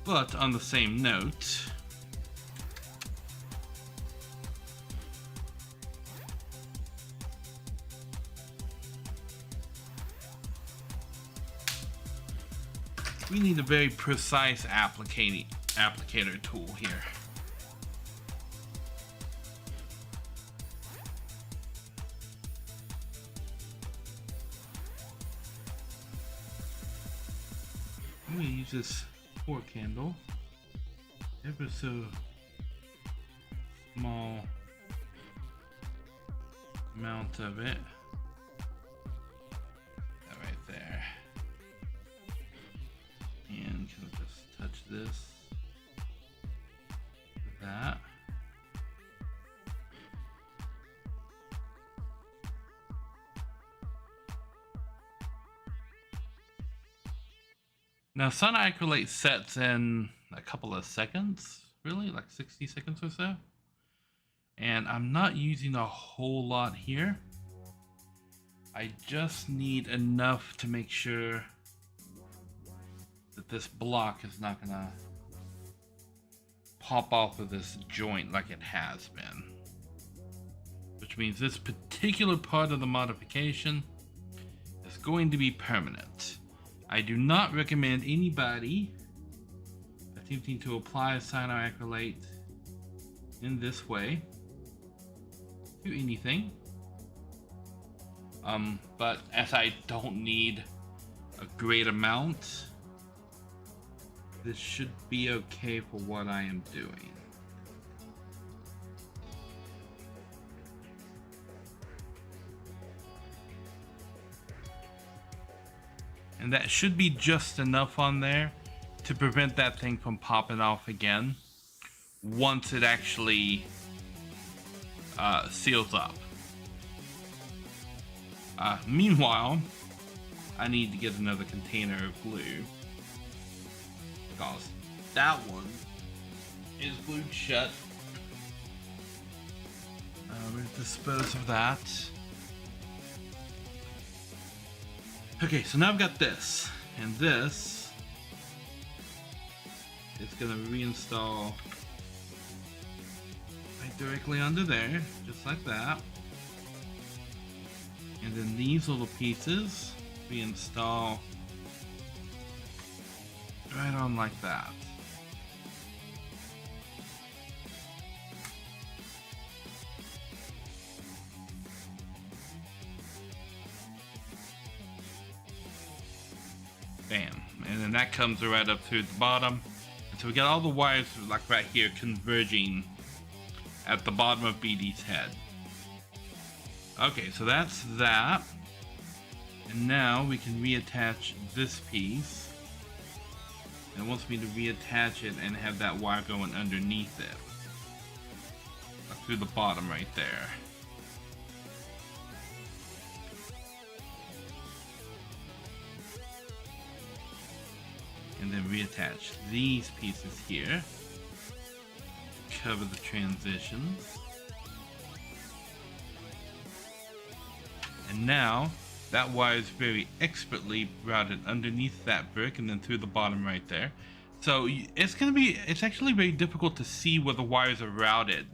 But on the same note, we need a very precise applicator tool here. I'm going to use this pour candle, ever so small amount of it. That right there. And can I just touch this with that? Now, cyanoacrylate sets in a couple of seconds, really, like 60 seconds or so. And I'm not using a whole lot here. I just need enough to make sure that this block is not gonna pop off of this joint like it has been. Which means this particular part of the modification is going to be permanent. I do not recommend anybody attempting to apply cyanoacrylate in this way to anything. But as I don't need a great amount, this should be okay for what I am doing. And that should be just enough on there to prevent that thing from popping off again once it actually seals up. Meanwhile, I need to get another container of glue because that one is glued shut. We'll dispose of that. Okay, so now I've got this, and this is gonna reinstall right directly under there, just like that. And then these little pieces reinstall right on like that. Bam. And then that comes right up through the bottom. And so we got all the wires like right here converging at the bottom of BD's head. Okay, so that's that. And now we can reattach this piece. And it wants me to reattach it and have that wire going underneath it. Through the bottom right there. And then reattach these pieces here. Cover the transitions. And now that wire is very expertly routed underneath that brick and then through the bottom right there. So it's actually very difficult to see where the wires are routed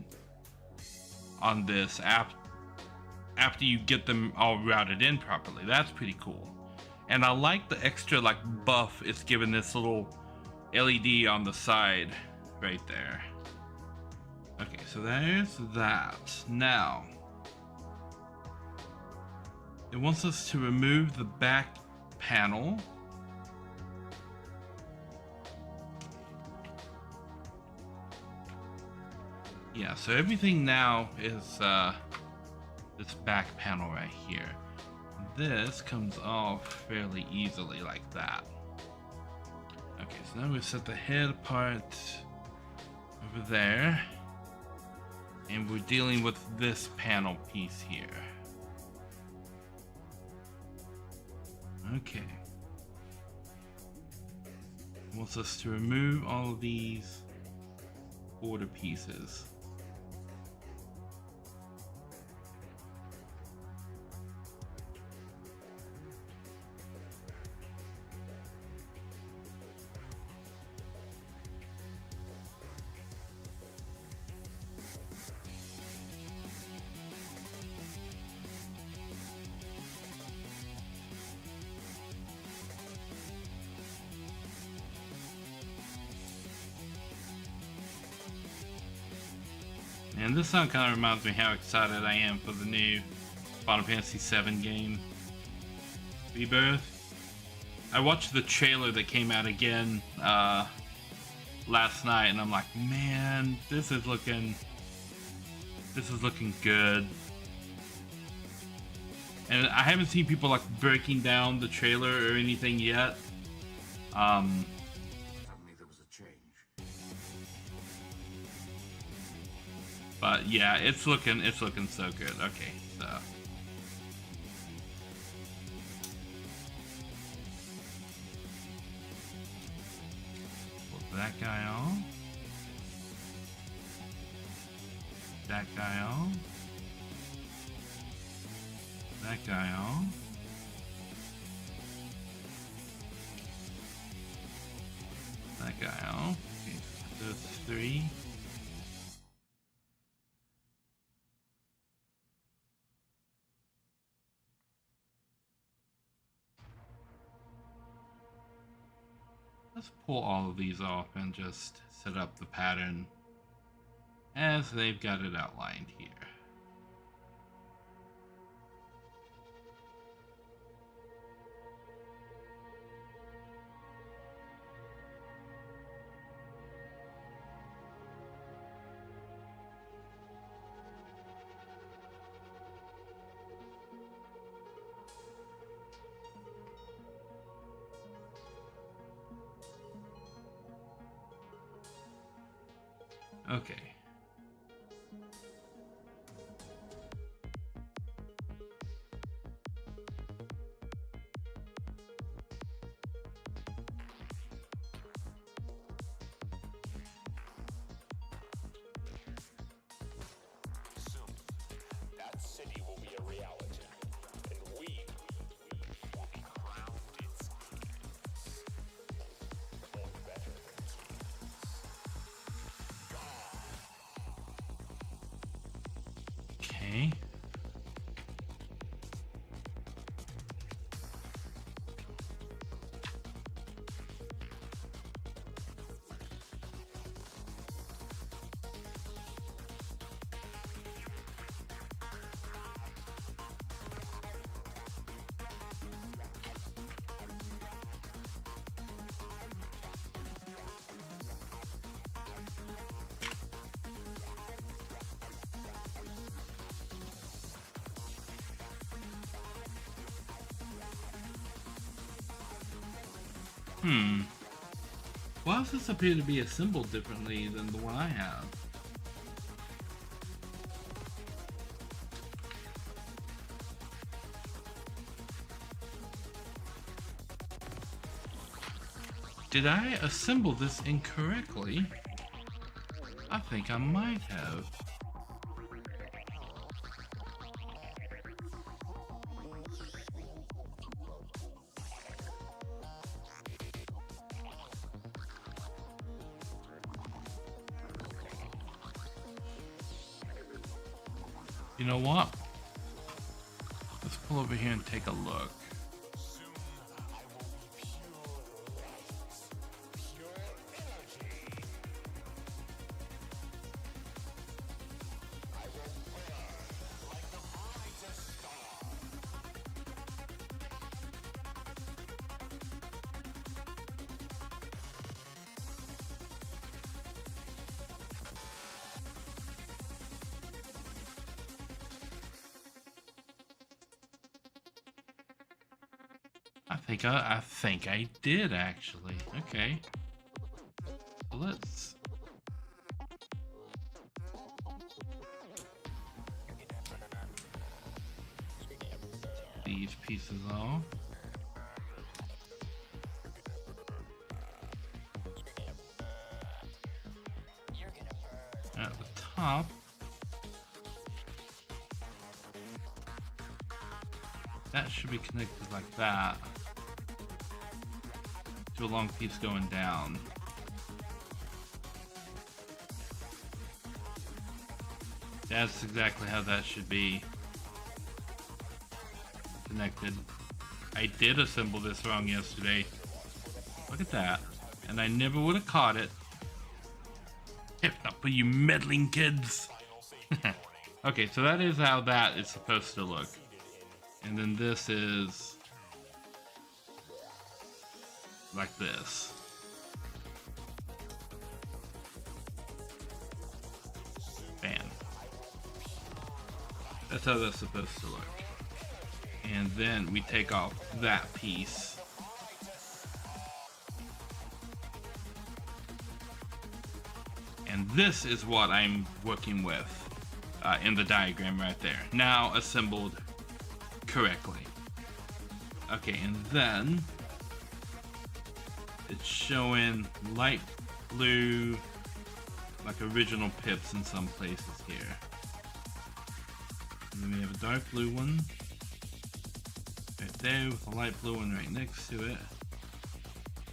on this app after you get them all routed in properly. That's pretty cool. And I like the extra like buff it's given this little LED on the side right there. Okay, so there's that. Now, it wants us to remove the back panel. Yeah, so everything now is this back panel right here. This comes off fairly easily like that. Okay, so now we set the head part over there. And we're dealing with this panel piece here. Okay. It wants us to remove all of these border pieces. And this song kind of reminds me how excited I am for the new Final Fantasy VII game, Rebirth. I watched the trailer that came out again last night, and I'm like, man, this is looking good. And I haven't seen people like breaking down the trailer or anything yet. Suddenly there was a change. But yeah, it's looking so good. Okay, so put that guy on. That guy on. That guy on. That guy on. Okay, those three. Let's pull all of these off and just set up the pattern as they've got it outlined here. Okay. Soon, that city will be a reality, and we will be crowned its kings. Or better than kings. Okay. Why does this appear to be assembled differently than the one I have? Did I assemble this incorrectly? I think I might have. You know what? Let's pull over here and take a look. I think I did actually. Okay. So let's these pieces off. At the top. That should be connected like that. To a long piece going down. That's exactly how that should be connected. I did assemble this wrong yesterday. Look at that. And I never would have caught it if not for you meddling kids. Okay, so that is how that is supposed to look. And then this is like this. Bam. That's how that's supposed to look. And then we take off that piece. And this is what I'm working with in the diagram right there. Now assembled correctly. Okay, and then it's showing light blue, like original pips in some places here. And then we have a dark blue one right there with a light blue one right next to it.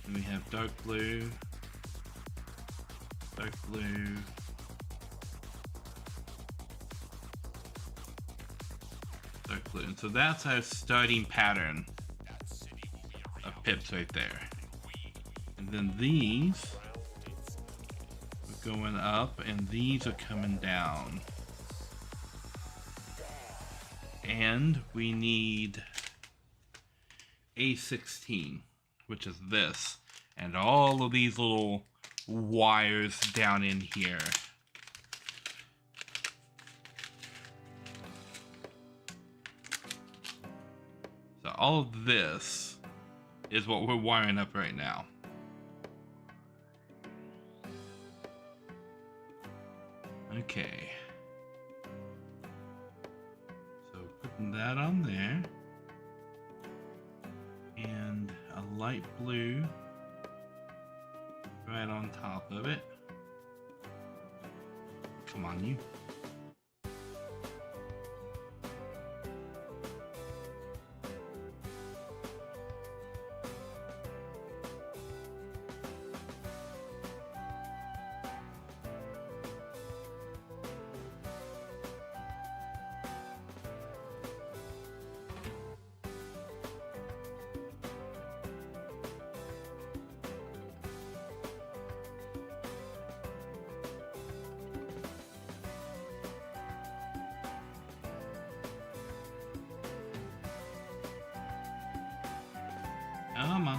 Then we have dark blue, dark blue, dark blue. And so that's our starting pattern of pips right there. And then these are going up and these are coming down. And we need A16, which is this. And all of these little wires down in here. So all of this is what we're wiring up right now. Okay. So putting that on there. And a light blue right on top of it. Come on, you. Come on.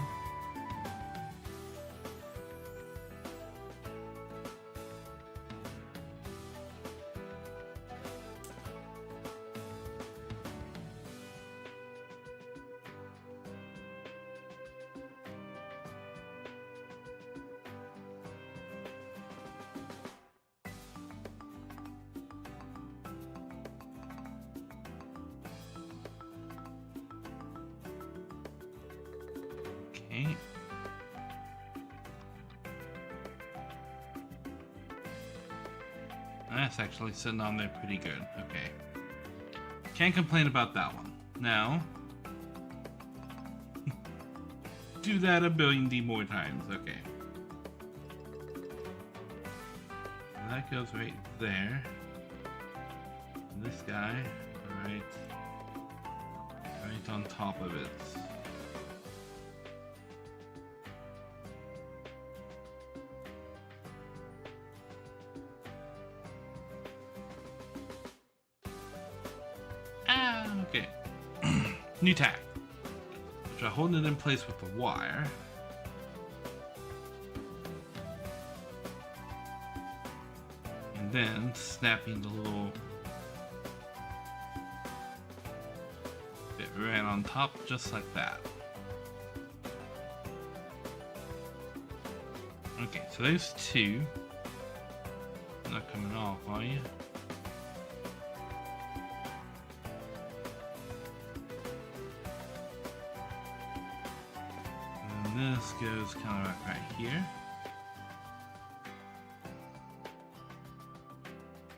Okay. That's actually sitting on there pretty good. Okay. Can't complain about that one. Now, do that a billion D more times. Okay. That goes right there. this guy, right on top of it. Okay. New tack. Try holding it in place with the wire. And then snapping the little bit right on top, just like that. Okay, so those two are not coming off, are you? And this goes kind of like right here.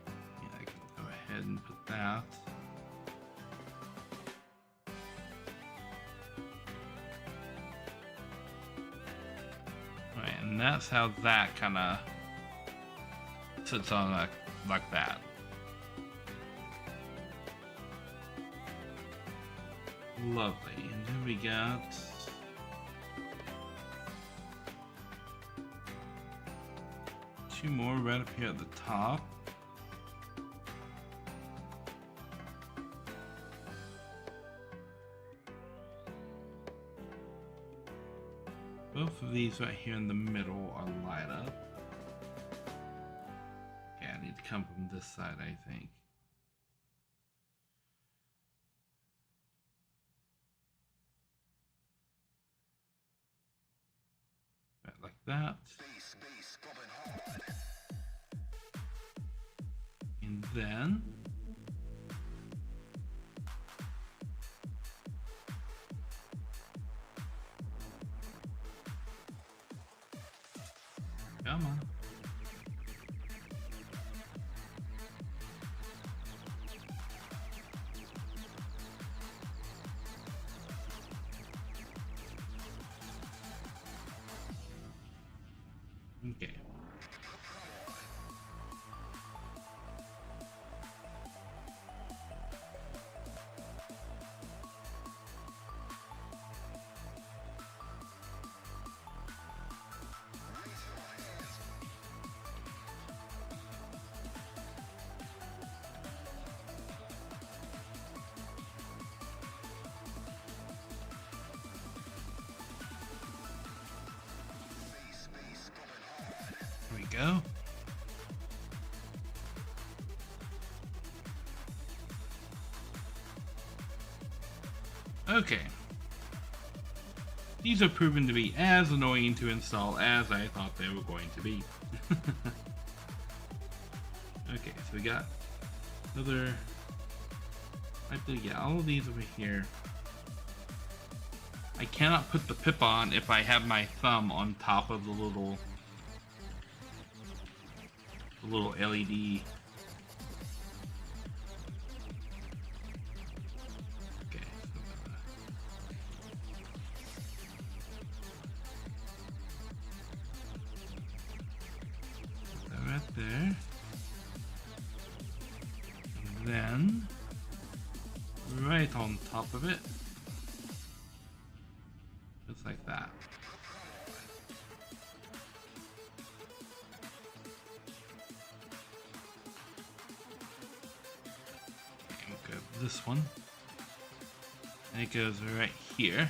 Yeah, I can go ahead and put that. Right, and that's how that kind of sits on like that. Lovely. And then we got two more right up here at the top. Both of these right here in the middle are light up. Okay, I need to come from this side, I think. Right, like that. And then come on. Okay. Here we go. Okay. These are proven to be as annoying to install as I thought they were going to be. Okay, so we got another, I believe, yeah, all of these over here. I cannot put the pip on if I have my thumb on top of the little LED. Okay, so that right there. And then right on top of it, just like that. This one, and it goes right here.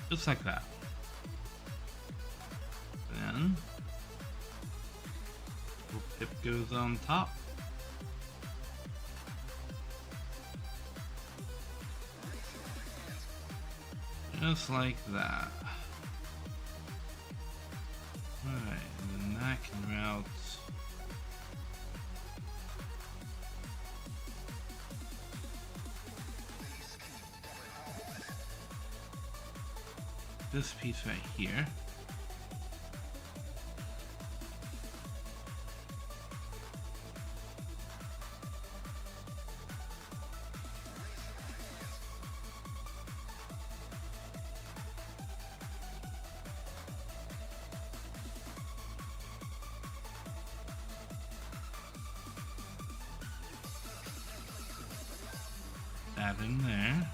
Just like that. Then the pip goes on top. Just like that. Alright, and then that can route this piece right here. that in there.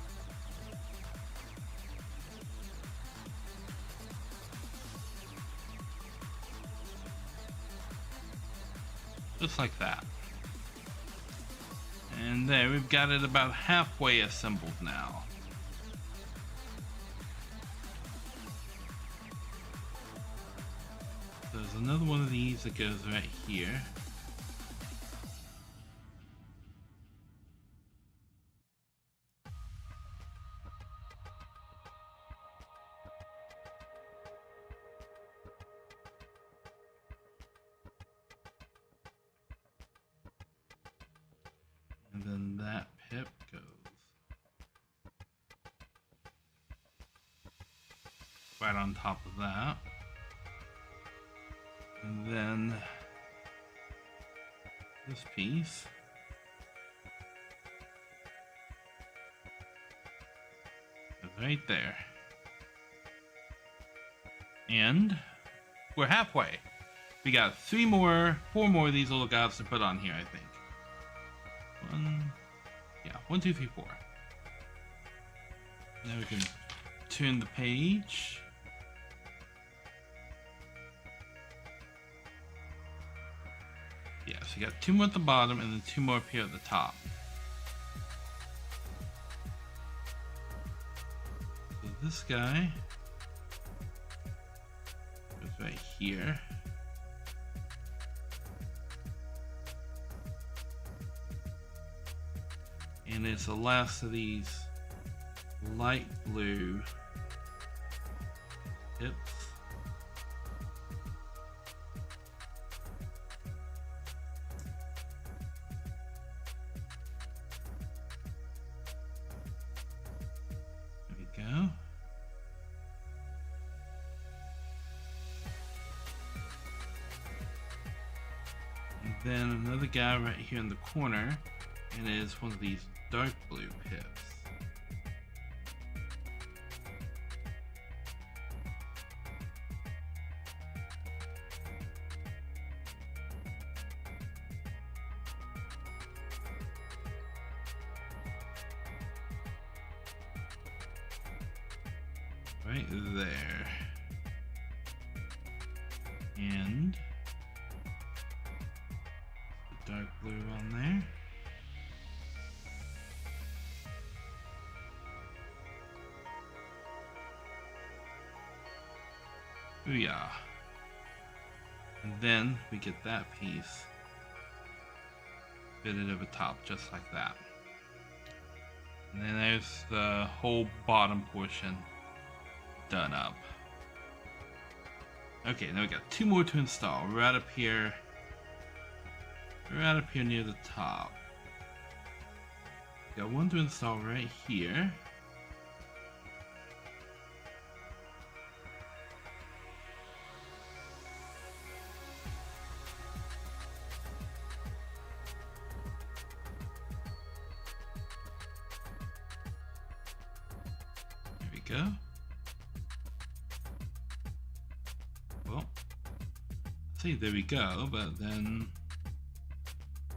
Just like that. And there, we've got it about halfway assembled now. There's another one of these that goes right here. And then that pip goes right on top of that. And then this piece is right there. And we're halfway. We got 4 more of these little guys to put on here, I think. 1, 2, 3, 4. Now we can turn the page. Yeah, so you got 2 more at the bottom and then 2 more up here at the top. So this guy goes right here. And it's the last of these light blue tips. There we go. And then another guy right here in the corner, and it is one of these dark blue pips. Right there. And the dark blue on there. Booyah. And then we get that piece fitted over top just like that. And then there's the whole bottom portion done up. Okay, now we got 2 more to install. Right up here. Right up here near the top. Got 1 to install right here. Go. Well, I say there we go, but then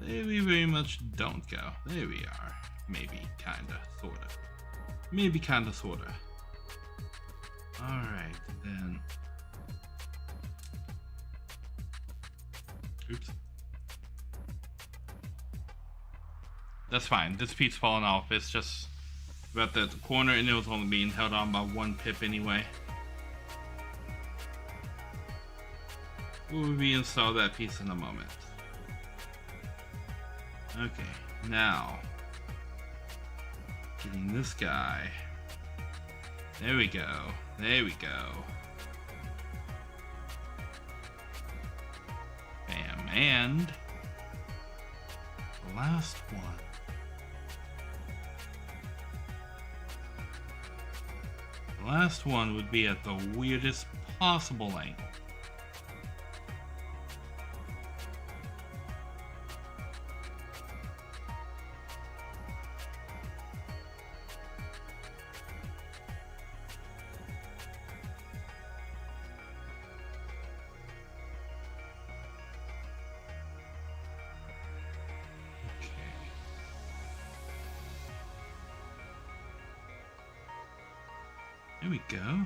there we very much don't go. There we are. Maybe, kinda, sorta. Maybe, kinda, sorta. Alright, then. Oops. That's fine. This piece falling off. It's just about the corner, and it was only being held on by 1 pip anyway. We'll reinstall that piece in a moment. Okay, now getting this guy. There we go. There we go. Bam, and the last one. The last one would be at the weirdest possible angle. There we go.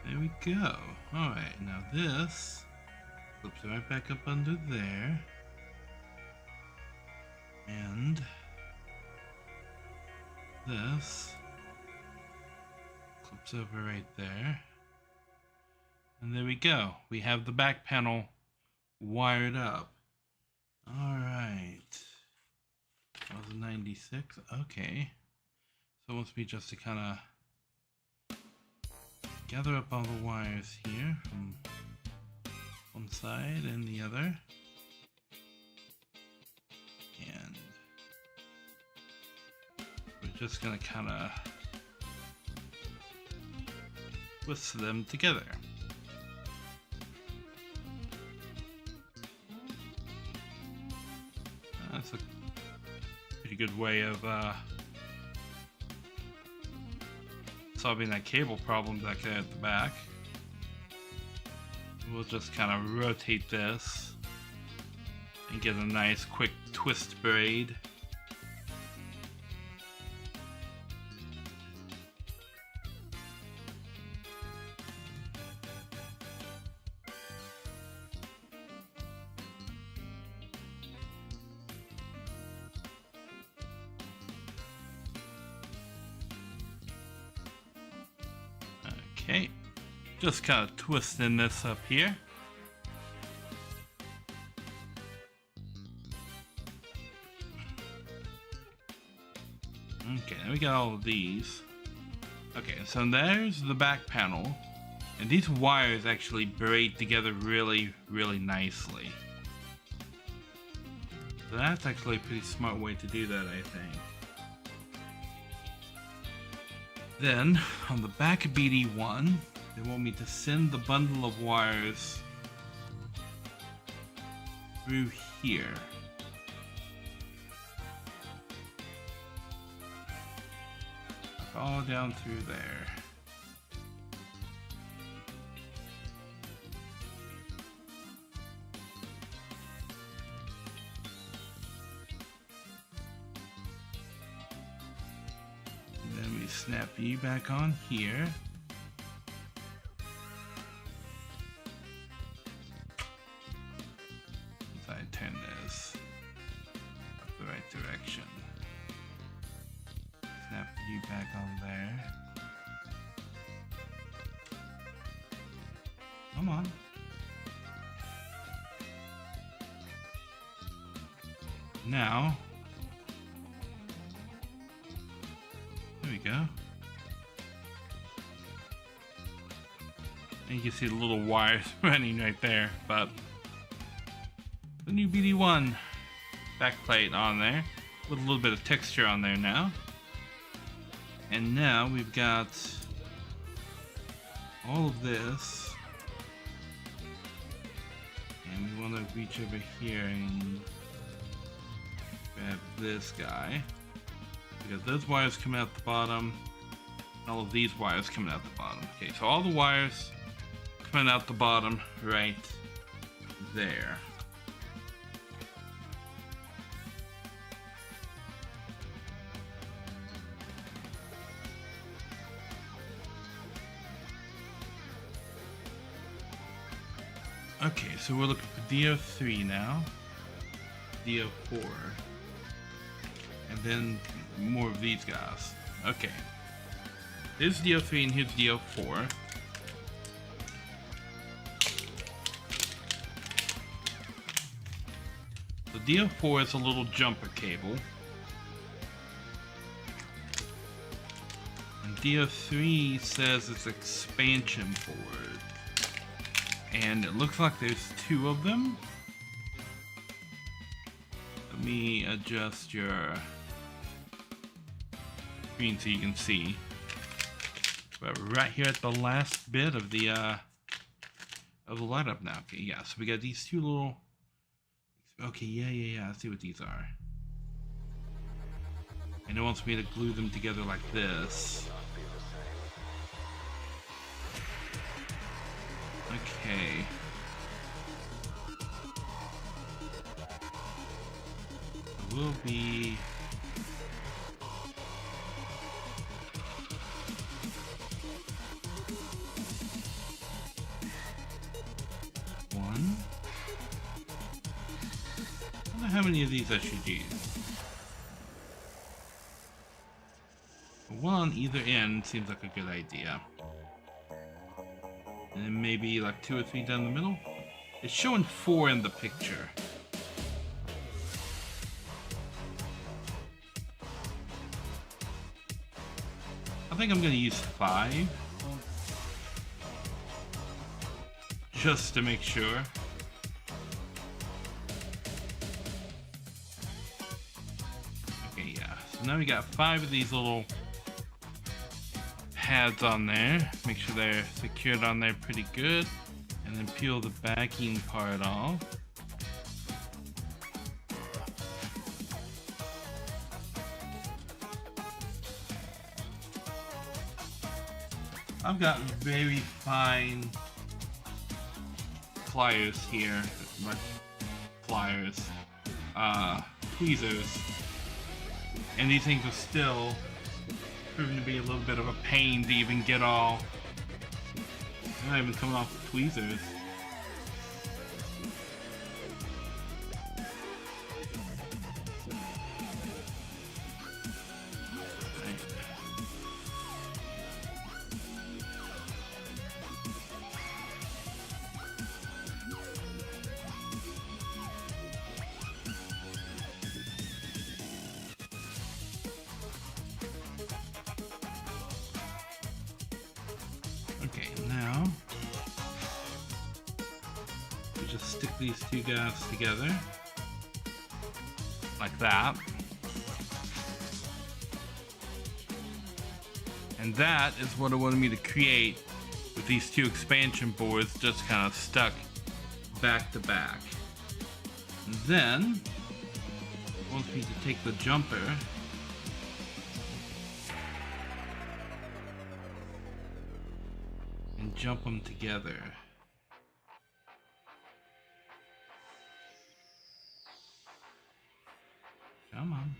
There we go. Alright, now this flips right back up under there. And this clips over right there. And there we go. We have the back panel wired up. Alright. That was a 96. Okay. So it wants me just to kind of gather up all the wires here from one side and the other. And we're just going to kind of twist them together. That's a pretty good way of solving that cable problem that I had at the back. We'll just kind of rotate this and get a nice quick twist braid. Okay, just kind of twisting this up here. Okay, we got all of these. Okay, so there's the back panel, and these wires actually braid together really, really nicely. So that's actually a pretty smart way to do that, I think. Then, on the back of BD-1, they want me to send the bundle of wires through here. All down through there. Snap you back on here. As I turn this up the right direction. Snap you back on there. Come on. Now, there we go. And you can see the little wires running right there, but the new BD-1 backplate on there with a little bit of texture on there now. And now we've got all of this, and we want to reach over here and grab this guy. We got those wires coming out the bottom, and all of these wires coming out the bottom. Okay, so all the wires coming out the bottom right there. Okay, so we're looking for DO3 now, DO4, and then more of these guys. Okay, here's DO3 and here's DO4. The DO4 is a little jumper cable, and DO3 says it's expansion board. And it looks like there's two of them. Let me adjust your screen so you can see. But right here at the last bit of the light up now. Okay, yeah, so we got these two little. Okay, yeah. I see what these are. And it wants me to glue them together like this. Okay. It will be how many of these I should use. One on either end seems like a good idea. And then maybe like 2 or 3 down the middle. It's showing 4 in the picture. I think I'm gonna use 5. Just to make sure. Okay, yeah. So now we got 5 of these little pads on there. Make sure they're secured on there pretty good. And then peel the backing part off. I've got very fine pliers here, tweezers, and these things are still proving to be a little bit of a pain to even get all. They're not even coming off with tweezers. Okay, now we just stick these 2 guys together like that. And that is what I wanted me to create with these 2 expansion boards just kind of stuck back to back. And then I want me to take the jumper and jump them together. Come on.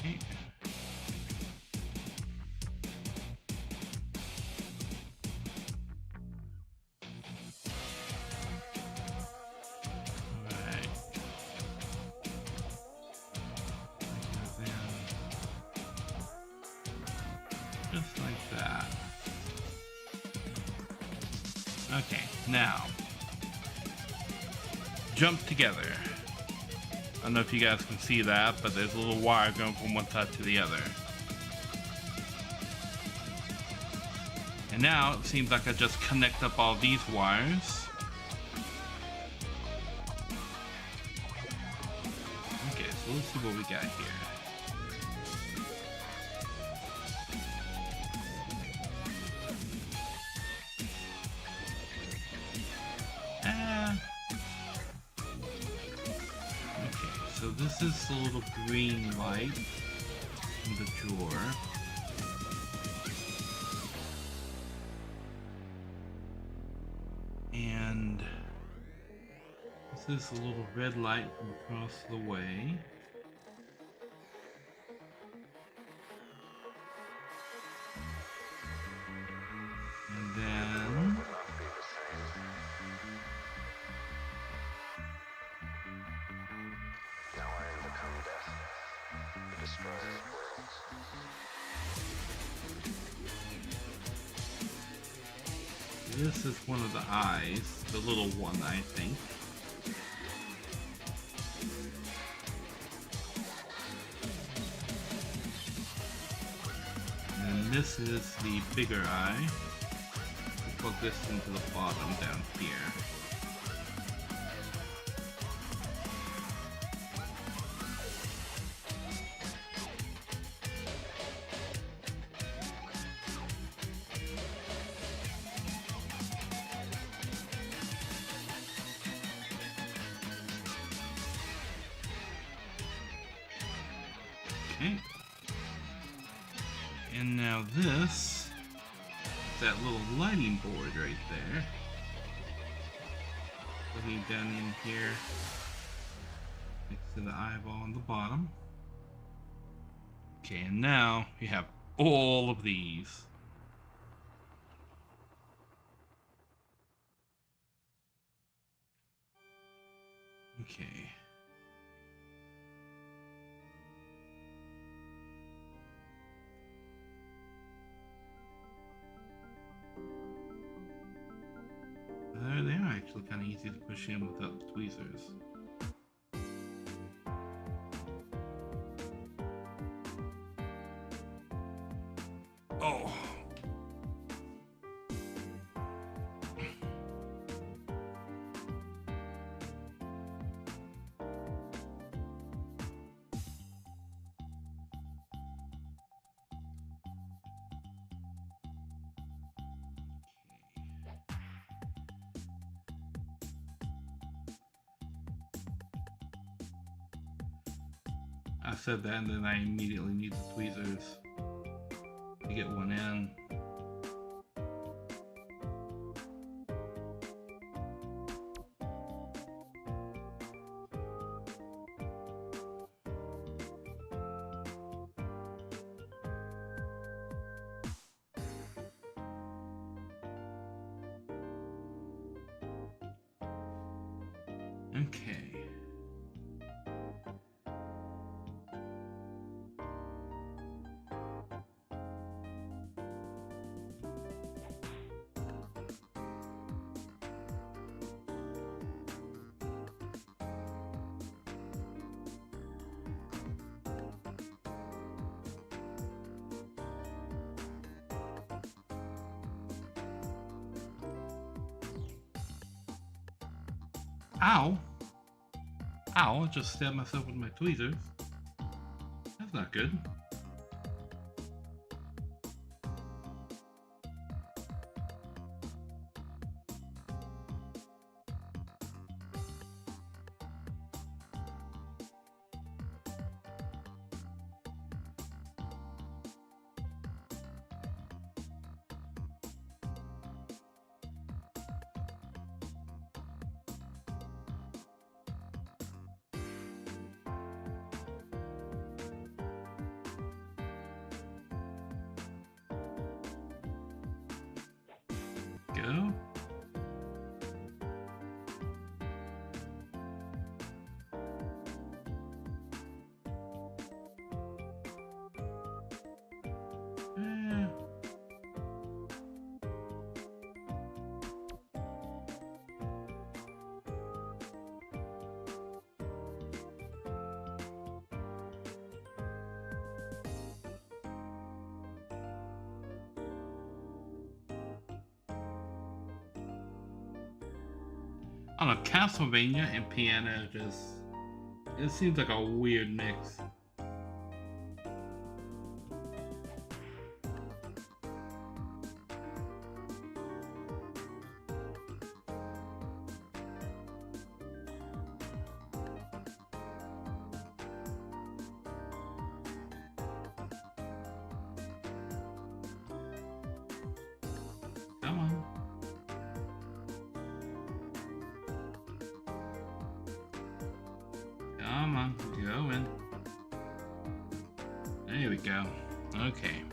Okay. Just like that. Okay, now jump together. I don't know if you guys can see that, but there's a little wire going from one side to the other. And now it seems like I just connect up all these wires. Okay, so let's see what we got here. So this is the little green light in the drawer. And this is the little red light from across the way. And then this is one of the eyes, the little one, I think. And this is the bigger eye. We'll plug this into the bottom down here. Okay. And now this is that little lighting board right there. Looking down in here. Like to the eyeball on the bottom. Okay, and now you have all of these. Okay. They are actually kind of easy to push in without the tweezers. Oh. I said that and then I immediately need the tweezers to get one in. Okay. Ow! Ow, I just stabbed myself with my tweezers. That's not good. Go. I don't know, Castlevania and piano it seems like a weird mix. Come on. Come on, go in. There we go. Okay.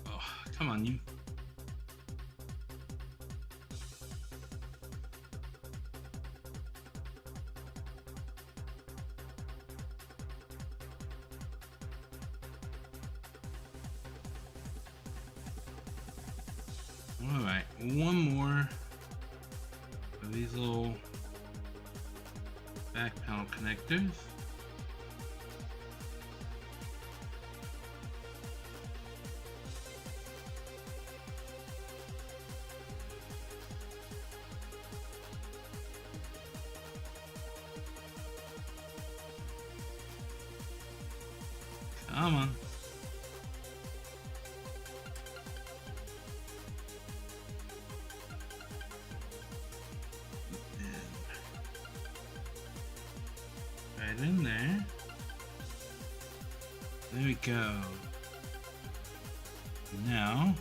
Oh, come on, you. Alright, one more of these little back panel connectors. Come on. Right in there. There we go. Now,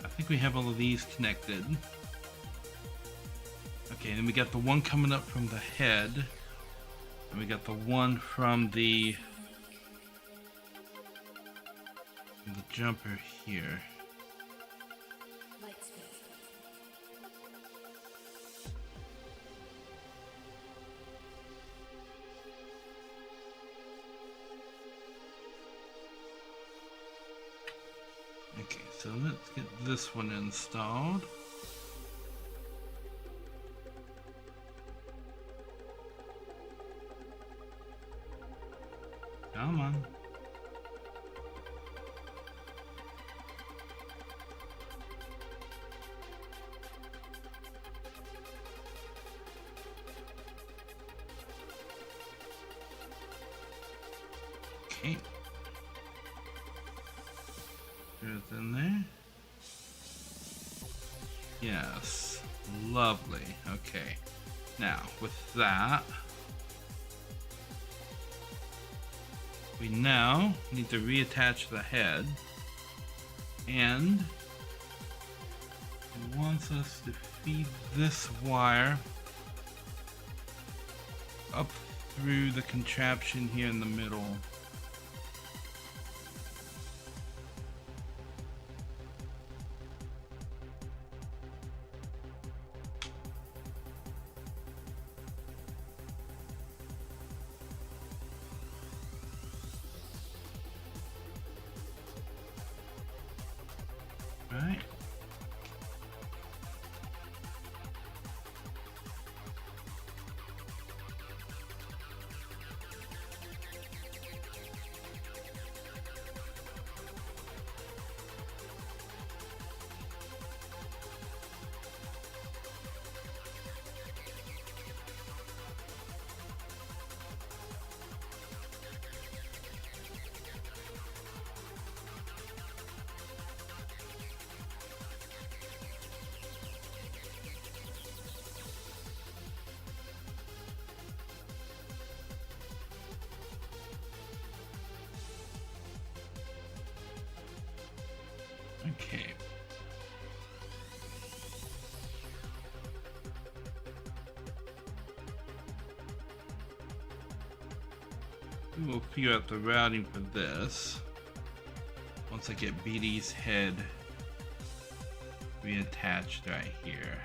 I think we have all of these connected. Okay, then we got the one coming up from the head. And we got the one from the jumper here. Okay, so let's get this one installed. Come on. Okay. There's in there. Yes. Lovely. Okay. Now, with that, we now need to reattach the head, and it wants us to feed this wire up through the contraption here in the middle. Right. Okay. We will figure out the routing for this once I get BD's head reattached right here.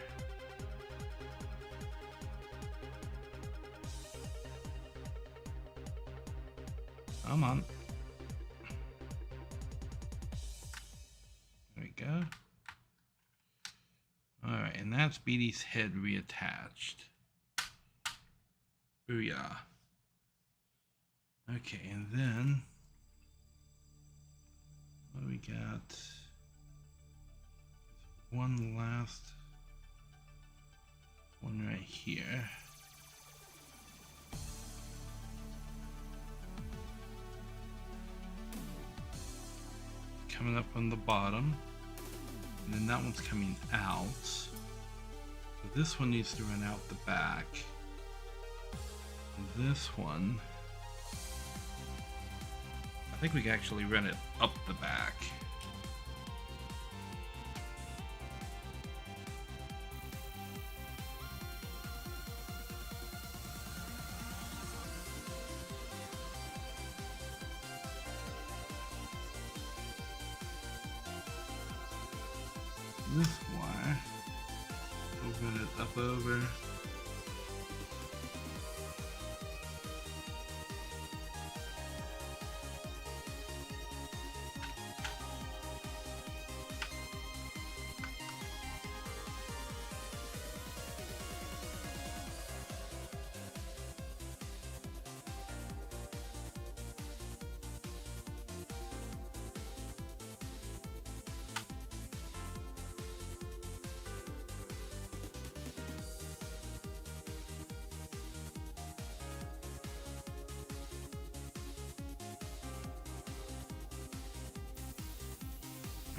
Come on. There we go. Alright, and that's BD's head reattached. Booyah. Okay, and then what do we got? One last one right here. Coming up on the bottom, and then that one's coming out. So this one needs to run out the back. And this one, I think we can actually run it up the back. This wire, we'll run it up over.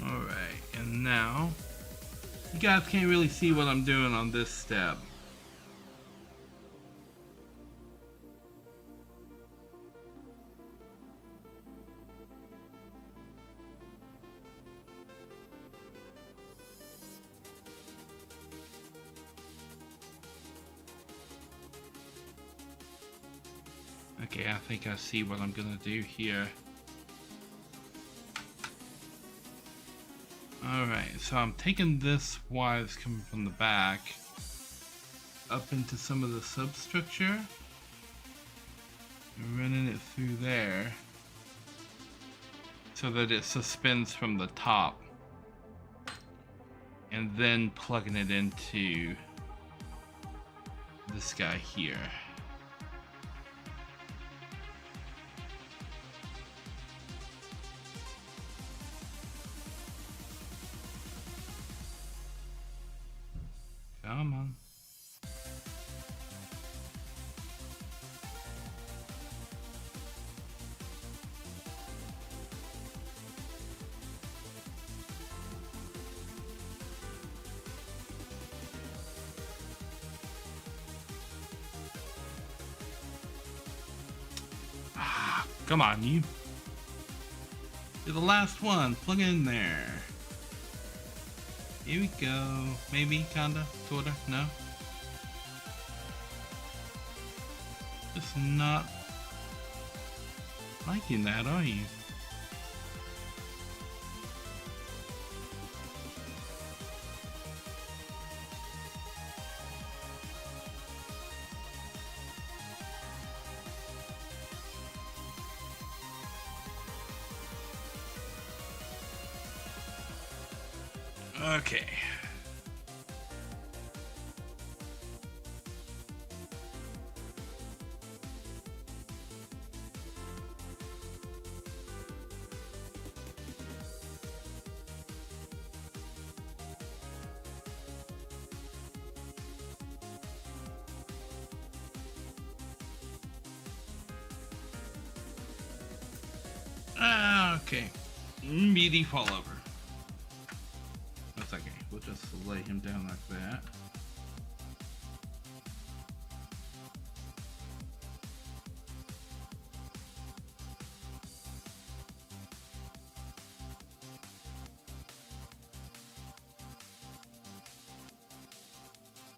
Alright, and now, you guys can't really see what I'm doing on this step. Okay, I think I see what I'm gonna do here. Alright, so I'm taking this wire that's coming from the back up into some of the substructure and running it through there so that it suspends from the top, and then plugging it into this guy here. Come on. Ah, come on, you. You're the last one. Plug it in there. Here we go. Maybe, kinda, sorta, no? Just not liking that, are you? Okay. Okay. BD fall over. That's okay. We'll just lay him down like that.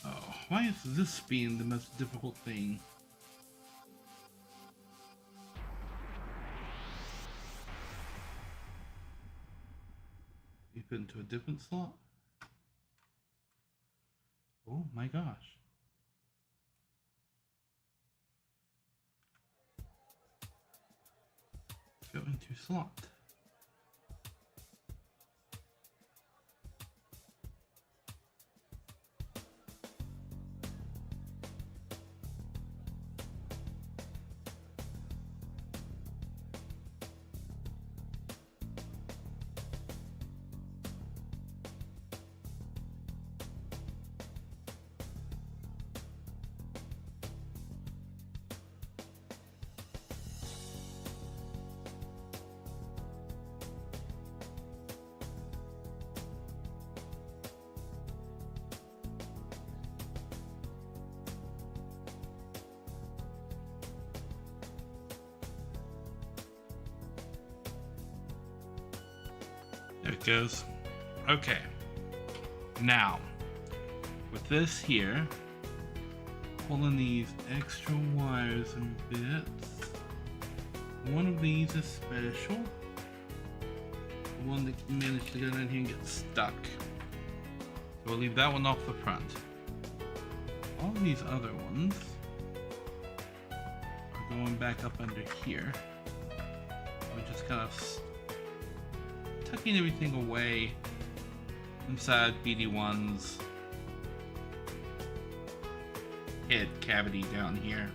Oh, why is this being the most difficult thing? You put into a different slot? Oh my gosh. Go into slot. There it goes. Okay. Now, with this here, pulling these extra wires and bits. One of these is special. The one that managed to go down here and get stuck. So we'll leave that one off the front. All these other ones are going back up under here. We're just kind of tucking everything away inside BD-1's head cavity down here.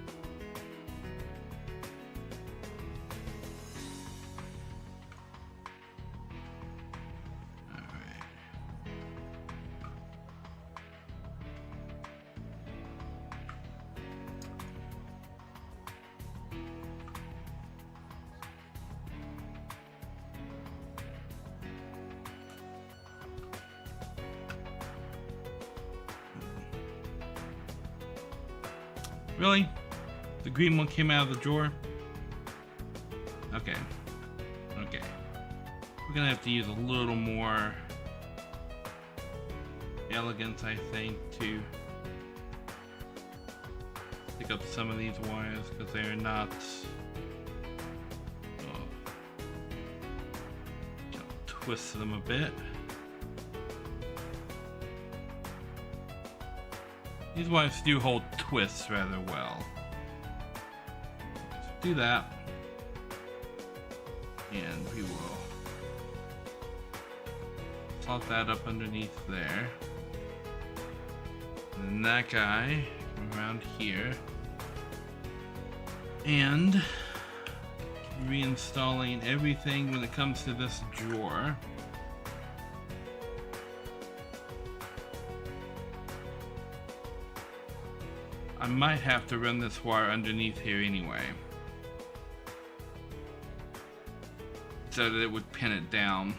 Really? The green one came out of the drawer? Okay. Okay. We're gonna have to use a little more elegance, I think, to pick up some of these wires because they're not. Twist them a bit. These wires do hold twists rather well. So do that. And we will slot that up underneath there. And then that guy around here. And reinstalling everything when it comes to this drawer. I might have to run this wire underneath here anyway, so that it would pin it down.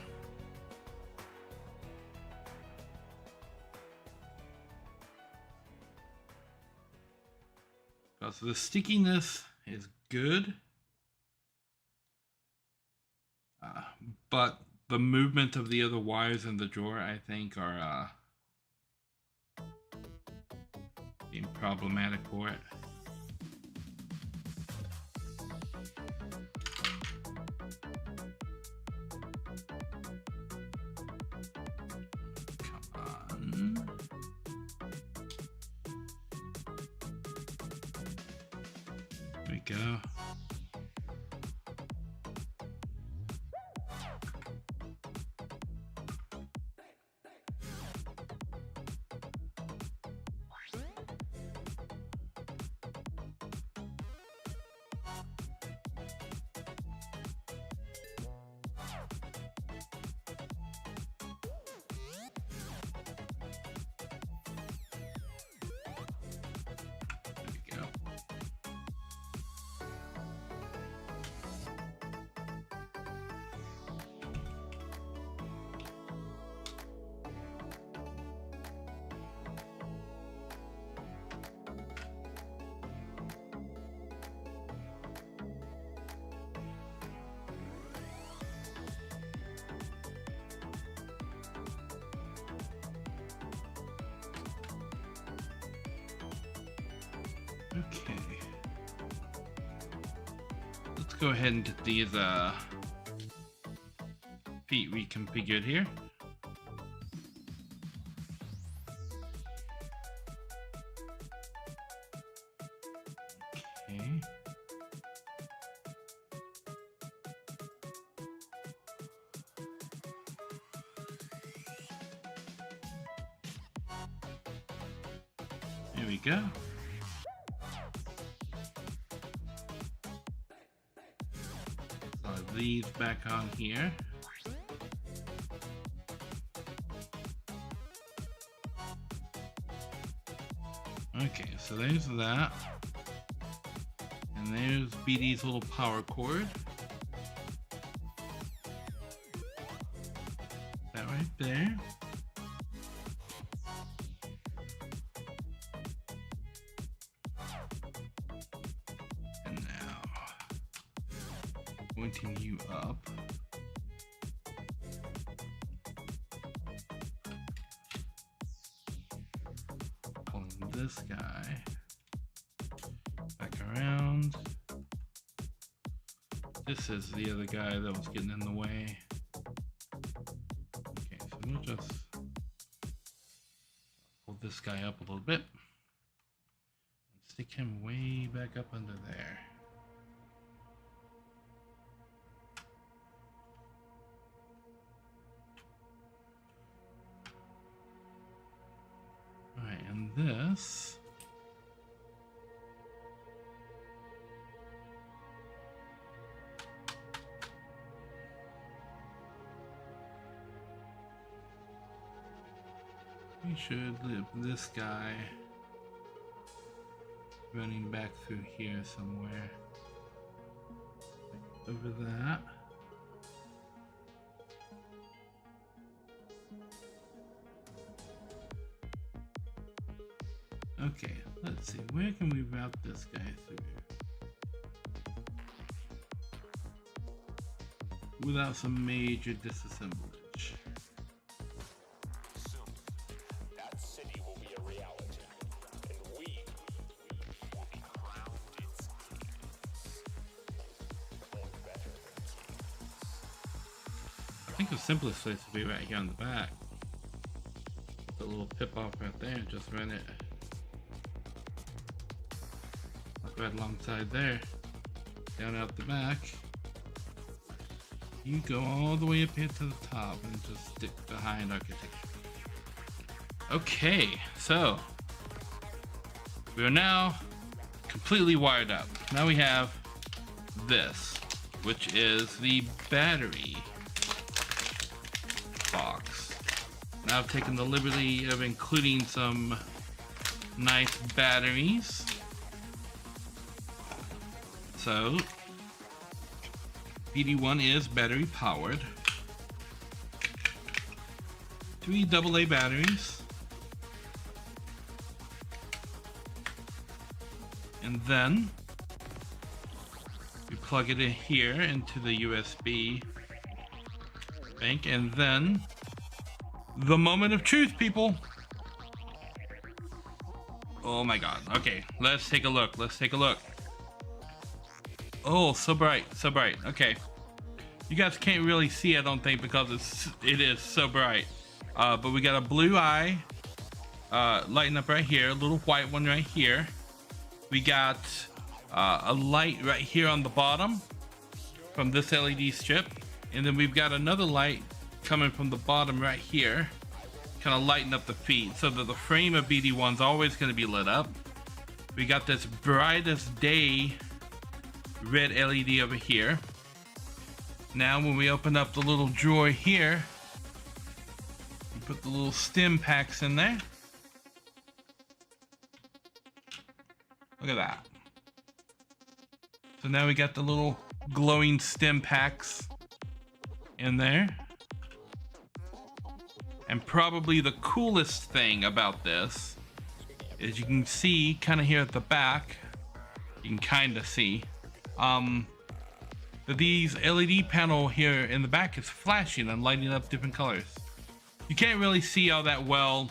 Because the stickiness is good. But the movement of the other wires in the drawer, I think, are being problematic for it. Come on. There we go. Okay. Let's go ahead and get these feet reconfigured here. Okay. There we go. These back on here. Okay, so there's that. And there's BD's little power cord. That right there. Pointing you up. Pulling this guy back around. This is the other guy that was getting in the way. Okay, so we'll just pull this guy up a little bit and stick him way back up under there. And this we should leave this guy running back through here somewhere. Over that. Okay, let's see, where can we route this guy through without some major disassemblage? Soon, that city will be a reality, and we will be think the simplest place would be right here on the back. The little pip off right there, just run it like right alongside there, down out the back. You go all the way up here to the top and just stick behind architecture. Okay, so we are now completely wired up. Now we have this, which is the battery box. Now I've taken the liberty of including some nice batteries. So BD-1 is battery powered. 3 AA batteries. And then we plug it in here into the USB bank, and then the moment of truth, people. Oh my god. Okay, let's take a look. Let's take a look. Oh, so bright, so bright. Okay, you guys can't really see, I don't think, because it is so bright. But we got a blue eye lighting up right here, a little white one right here. We got a light right here on the bottom from this LED strip, and then we've got another light coming from the bottom right here, kind of lighting up the feet so that the frame of BD-1's always going to be lit up. We got this brightest day red LED over here. Now when we open up the little drawer here, we put the little stem packs in there. Look at that. So now we got the little glowing stem packs in there. And probably the coolest thing about this is you can see kind of here at the back, you can kind of see that these LED panel here in the back is flashing and lighting up different colors. You can't really see all that well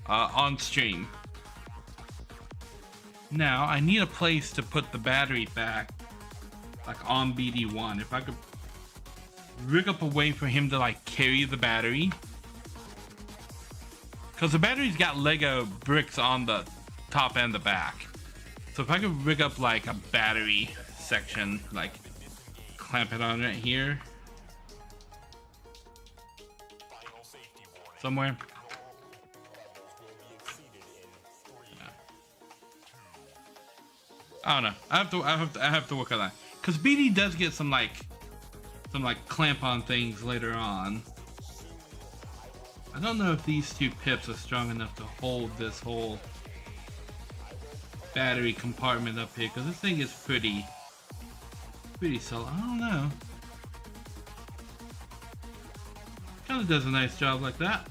on stream. Now I need a place to put the battery back, like on BD-1. If I could rig up a way for him to like carry the battery, because the battery's got Lego bricks on the top and the back. So if I could rig up like a battery section, like clamp it on right here somewhere. I don't know. I have to work on that, because BD does get some clamp on things later on. I don't know if these two pips are strong enough to hold this whole battery compartment up here, because this thing is pretty solid. I don't know. Kind of does a nice job like that.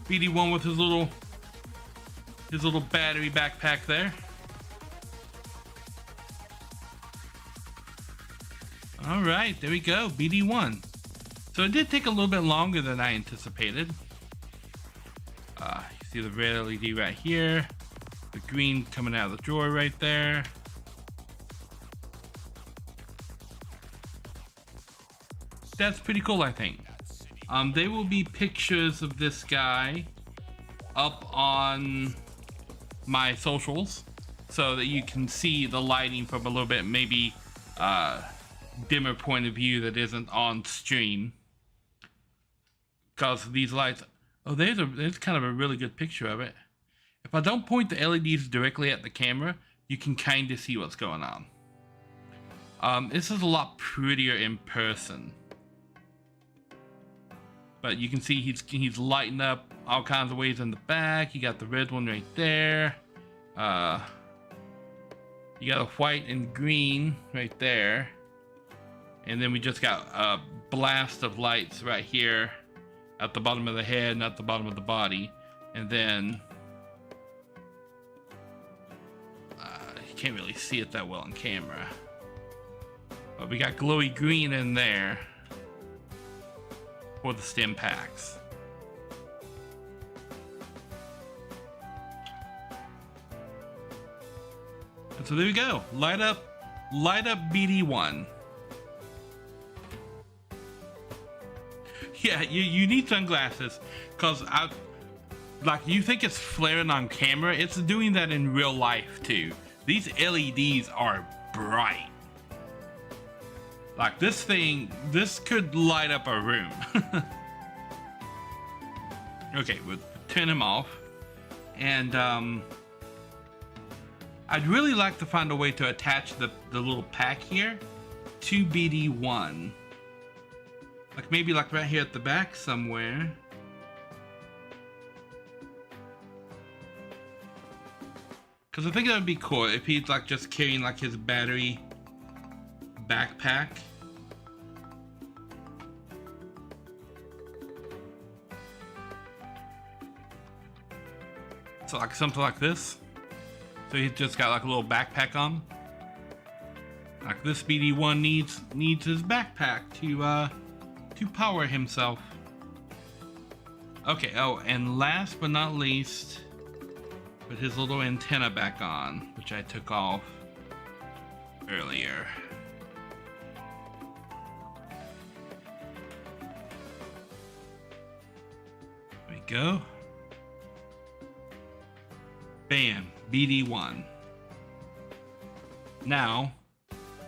BD-1 with his little battery backpack there. All right, there we go, BD-1. So it did take a little bit longer than I anticipated. You see the red LED right here, the green coming out of the drawer right there. That's pretty cool, I think. There will be pictures of this guy up on my socials so that you can see the lighting from a little bit maybe dimmer point of view that isn't on stream. Because these lights, oh, there's kind of a really good picture of it. If I don't point the LEDs directly at the camera, you can kind of see what's going on. This is a lot prettier in person. But you can see he's lighting up all kinds of ways in the back. You got the red one right there. You got a white and green right there. And then we just got a blast of lights right here at the bottom of the head and at the bottom of the body. And then you can't really see it that well on camera. But we got glowy green in there for the stem packs. So there we go. Light up BD-1. Yeah, you need sunglasses, cause like you think it's flaring on camera, it's doing that in real life too. These LEDs are bright. Like this could light up a room. Okay, we'll turn him off. And I'd really like to find a way to attach the little pack here to BD-1. Like maybe like right here at the back somewhere. Cause I think that would be cool if he's like just carrying like his battery backpack. So like something like this. So he's just got like a little backpack on. Like this BD-1 needs his backpack to power himself. Okay, oh, and last but not least, put his little antenna back on, which I took off earlier. There we go. Bam, BD-1. Now,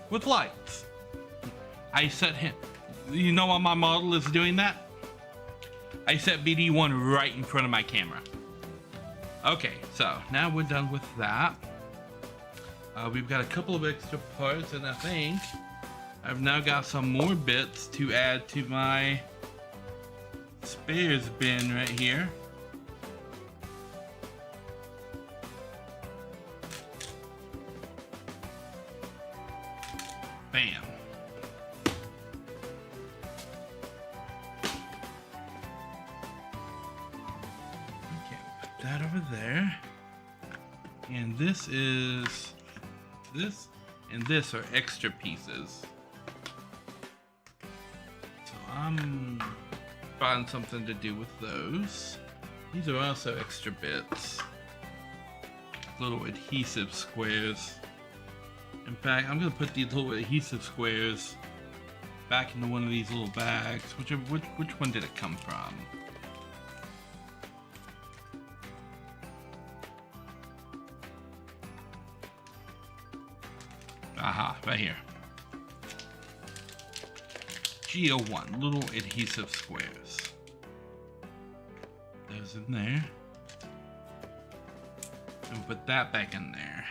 with lights. I set him, you know why my model is doing that? I set BD-1 right in front of my camera. Okay, so now we're done with that. We've got a couple of extra parts, and I think I've now got some more bits to add to my spares bin right here. Bam. Okay, put that over there. And this and this are extra pieces. So I'm finding something to do with those. These are also extra bits. Little adhesive squares. In fact, I'm gonna put these little adhesive squares back into one of these little bags. Which one did it come from? Aha, right here. GO1, little adhesive squares. Those in there. And put that back in there.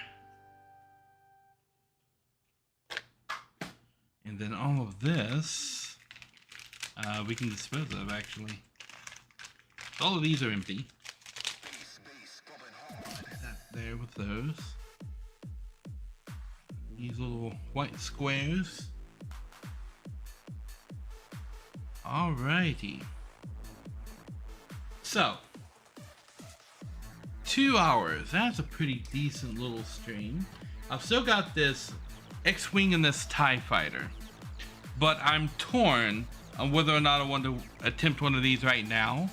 And then all of this, we can dispose of actually. All of these are empty. Put that there with those. These little white squares. Alrighty. So, 2 hours. That's a pretty decent little stream. I've still got this X-Wing and this TIE Fighter, but I'm torn on whether or not I want to attempt one of these right now,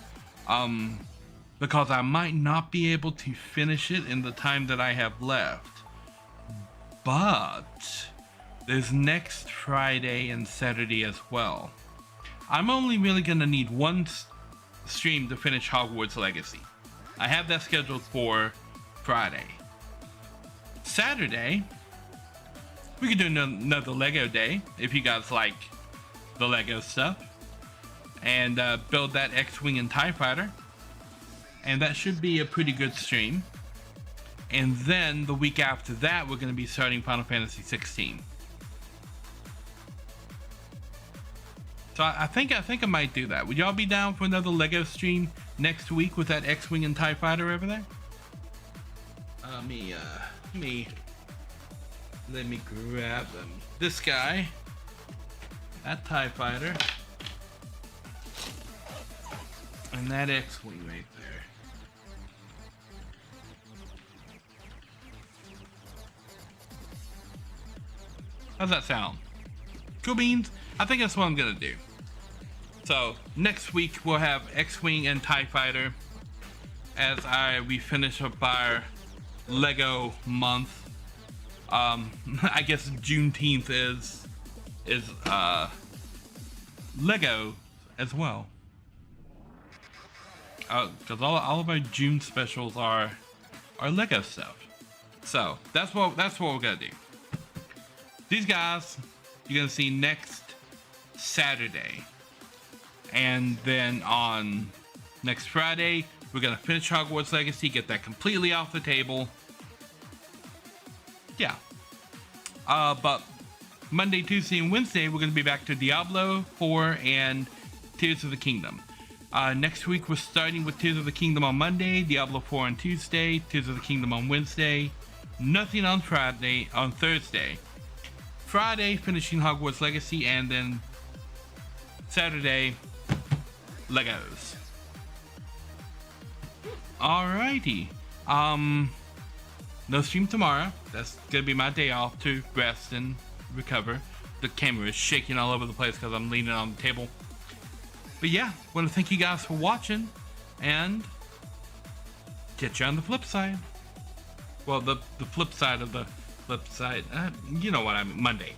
because I might not be able to finish it in the time that I have left. But there's next Friday and Saturday as well. I'm only really gonna need one stream to finish Hogwarts Legacy. I have that scheduled for Friday. Saturday, we could do another Lego day if you guys like the Lego stuff, and build that X-Wing and TIE Fighter, and that should be a pretty good stream. And then the week after that, we're going to be starting Final Fantasy 16. So I think I might do that. Would y'all be down for another Lego stream next week with that X-Wing and TIE Fighter over there? Let me grab them. This guy, that TIE Fighter, and that X-Wing right there. How's that sound? Cool beans? I think that's what I'm gonna do. So next week we'll have X-Wing and TIE Fighter as we finish up our Lego month. I guess Juneteenth is Lego as well. Because all of our June specials are Lego stuff. So that's what we're gonna do. These guys you're gonna see next Saturday, and then on next Friday we're gonna finish Hogwarts Legacy, get that completely off the table. Yeah. But Monday, Tuesday, and Wednesday we're gonna be back to Diablo 4 and Tears of the Kingdom. Next week we're starting with Tears of the Kingdom on Monday, Diablo 4 on Tuesday, Tears of the Kingdom on Wednesday, nothing on Thursday. Friday finishing Hogwarts Legacy, and then Saturday Legos. Alrighty. No stream tomorrow. That's gonna be my day off to rest and recover. The camera is shaking all over the place because I'm leaning on the table. But yeah, want to thank you guys for watching, and catch you on the flip side. Well, the flip side of the flip side. You know what I mean. Monday.